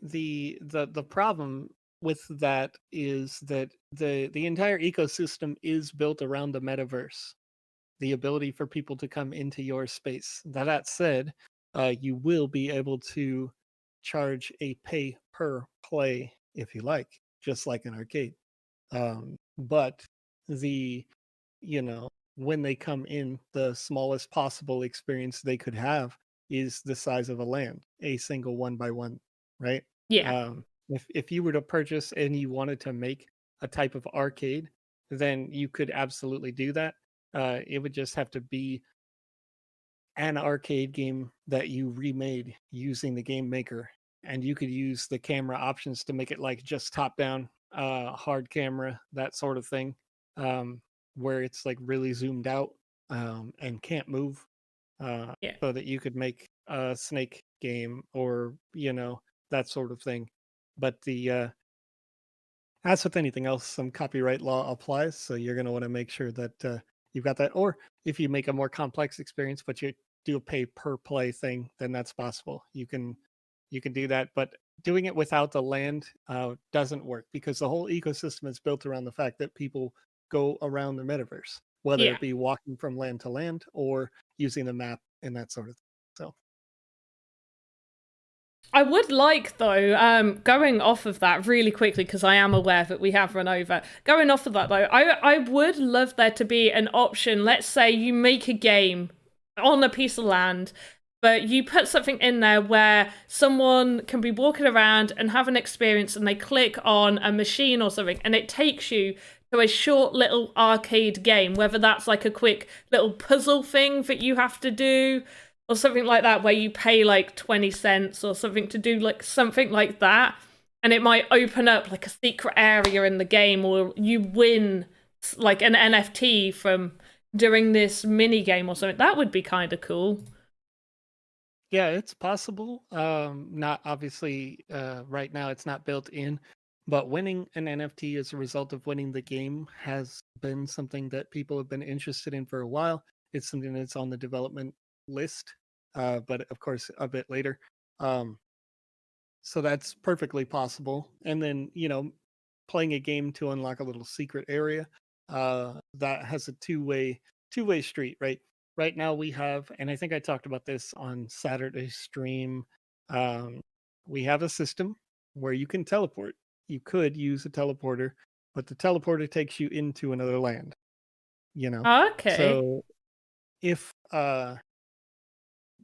The problem with that is that the entire ecosystem is built around the metaverse, the ability for people to come into your space. That said, you will be able to charge a pay per play if you like, just like an arcade. But the when they come in, the smallest possible experience they could have is the size of a land, a single one by one, right? Yeah. If you were to purchase and you wanted to make a type of arcade, then you could absolutely do that. It would just have to be an arcade game that you remade using the game maker, and you could use the camera options to make it like just top down, hard camera, that sort of thing, um, where it's like really zoomed out, and can't move, Yeah. so that you could make a snake game, or that sort of thing. But the as with anything else, some copyright law applies, so you're going to want to make sure that you've got that. Or if you make a more complex experience, but you do a pay per play thing, then that's possible. You can do that, but doing it without the land doesn't work, because the whole ecosystem is built around the fact that people go around the metaverse, whether Yeah. it be walking from land to land or using the map and that sort of thing. So I would like, though, going off of that really quickly, because I am aware that we have run over. Going off of that, though, I would love there to be an option. Let's say you make a game on a piece of land, but you put something in there where someone can be walking around and have an experience, and they click on a machine or something, and it takes you to a short little arcade game, whether that's like a quick little puzzle thing that you have to do, or something like that, where you pay like 20 cents or something to do like something like that. And it might open up like a secret area in the game, or you win like an NFT from doing this mini game or something. That would be kind of cool. yeah, it's possible. Not obviously right now, it's not built in, but winning an NFT as a result of winning the game has been something that people have been interested in for a while. It's something that's on the development list, but of course a bit later. Um, so that's perfectly possible. And then, playing a game to unlock a little secret area, that has a two-way street, right? Right now we have, and I think I talked about this on Saturday's stream, um, we have a system where you can teleport. You could use a teleporter, but the teleporter takes you into another land, you know. Okay. So if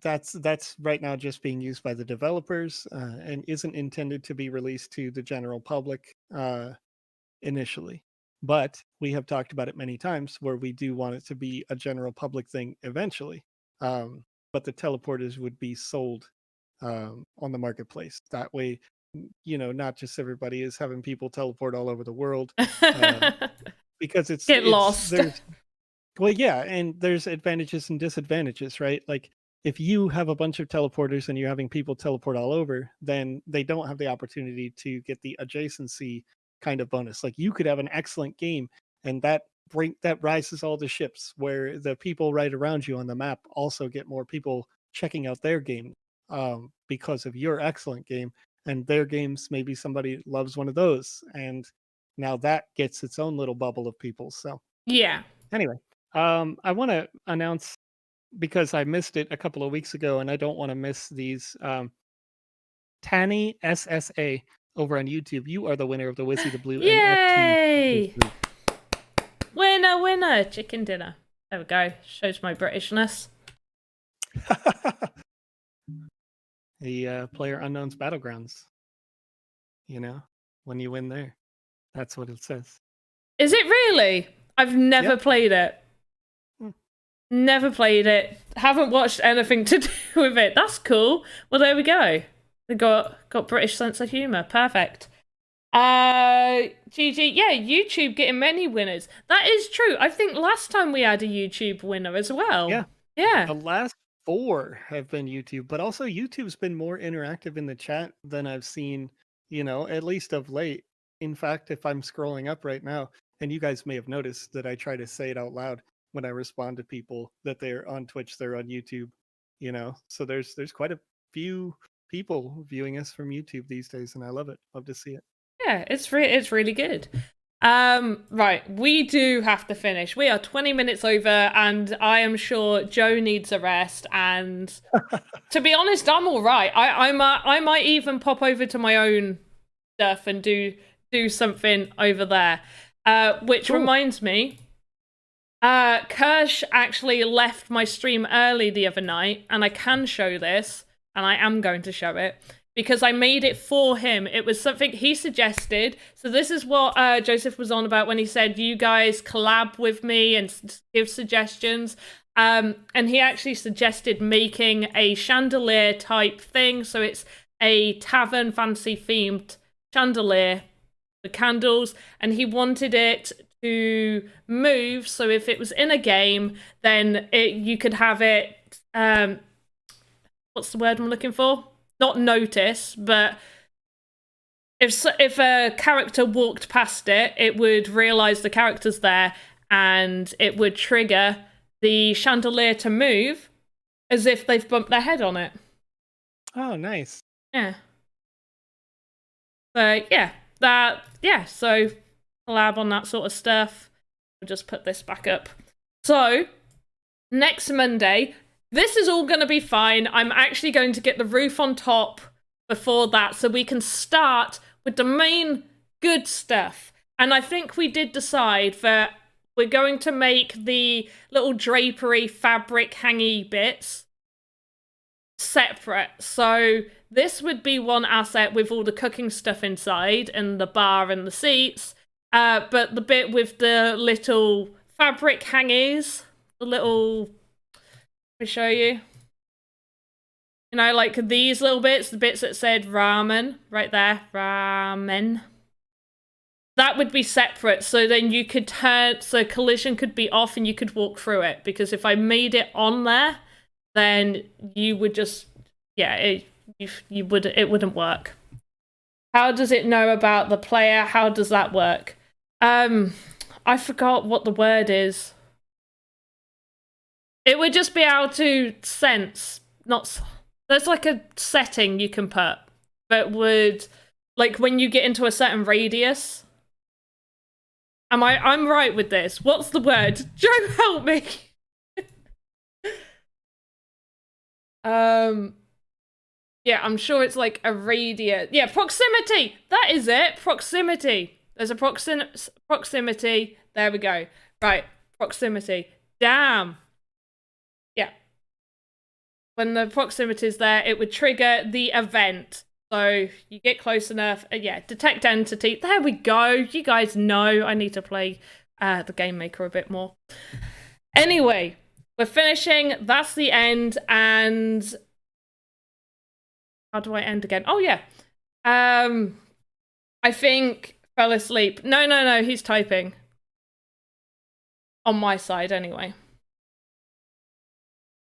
that's right now just being used by the developers, and isn't intended to be released to the general public initially. But we have talked about it many times where we do want it to be a general public thing eventually. But the teleporters would be sold on the marketplace. That way, not just everybody is having people teleport all over the world, uh, because Get it's lost. there's well, yeah, and there's advantages and disadvantages, right? Like if you have a bunch of teleporters and you're having people teleport all over, then they don't have the opportunity to get the adjacency kind of bonus. Like you could have an excellent game, and that rises all the ships where the people right around you on the map also get more people checking out their game, because of your excellent game, and their games, maybe somebody loves one of those, and now that gets its own little bubble of people. So Yeah. anyway, I want to announce, because I missed it a couple of weeks ago, and I don't want to miss these. Tanny SSA over on YouTube, you are the winner of the Wizzy the Blue NFT. Yay! Winner, winner, chicken dinner. There we go. Shows my Britishness. The Player Unknown's Battlegrounds. When you win there, that's what it says. Is it really? I've never played it. Never played it. Haven't watched anything to do with it. That's cool. Well, there we go. They got British sense of humour. Perfect. GG. Yeah, YouTube getting many winners. That is true. I think last time we had a YouTube winner as well. Yeah. Yeah. The last 4 have been YouTube, but also YouTube's been more interactive in the chat than I've seen, at least of late. In fact, if I'm scrolling up right now, and you guys may have noticed that I try to say it out loud when I respond to people that they're on Twitch, they're on YouTube, so there's quite a few people viewing us from YouTube these days, and I love it. Love to see it. Yeah, it's really good. Right, we do have to finish. We are 20 minutes over, and I am sure Joe needs a rest. And to be honest, I'm all right. I might even pop over to my own stuff and do something over there. Which Cool. reminds me, Kirsch actually left my stream early the other night, and I can show this, and I am going to show it, because I made it for him. It was something he suggested. So this is what Joseph was on about when he said, you guys collab with me and give suggestions. And he actually suggested making a chandelier type thing. So it's a tavern fancy themed chandelier, the candles, and he wanted it to move, so if it was in a game, then you could have it, what's the word I'm looking for? Not notice, but if a character walked past it, it would realize the character's there, and it would trigger the chandelier to move as if they've bumped their head on it. Oh, nice. Yeah. So, so collab on that sort of stuff. We'll just put this back up. So, next Monday, this is all going to be fine. I'm actually going to get the roof on top before that so we can start with the main good stuff. And I think we did decide that we're going to make the little drapery fabric hangy bits separate. So this would be one asset with all the cooking stuff inside and the bar and the seats. But the bit with the little fabric hangies, the little, let me show you. You know, like these little bits, the bits that said ramen, right there, ramen. That would be separate, so then you could turn, so collision could be off and you could walk through it. Because if I made it on there, then you would just, yeah, it wouldn't work. How does it know about the player? How does that work? I forgot what the word is. It would just be able to sense, there's like a setting you can put that would, like when you get into a certain radius. I'm right with this. What's the word? Joe, help me. Yeah, I'm sure it's like a radius. Yeah, proximity. That is it. Proximity. There's a proximity. There we go. Right, proximity. Damn. Yeah. When the proximity is there, it would trigger the event. So you get close enough. Yeah, detect entity. There we go. You guys know I need to play the Game Maker a bit more. Anyway, we're finishing. That's the end. And how do I end again? Oh, yeah. I think fell asleep. No. He's typing. On my side, anyway.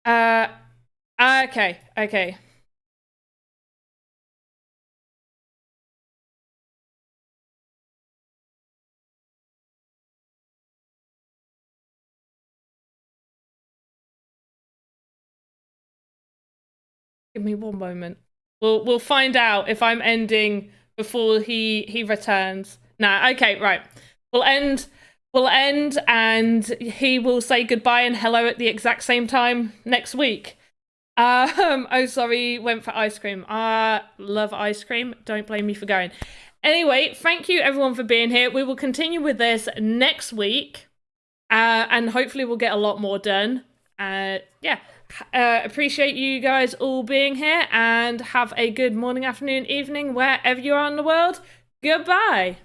Okay. Give me one moment. We'll find out if I'm ending before he returns. Nah, okay, right. We'll end and he will say goodbye and hello at the exact same time next week. Oh, sorry, went for ice cream. Love ice cream. Don't blame me for going. Anyway, thank you everyone for being here. We will continue with this next week. And hopefully we'll get a lot more done. Appreciate you guys all being here and have a good morning, afternoon, evening, wherever you are in the world. Goodbye.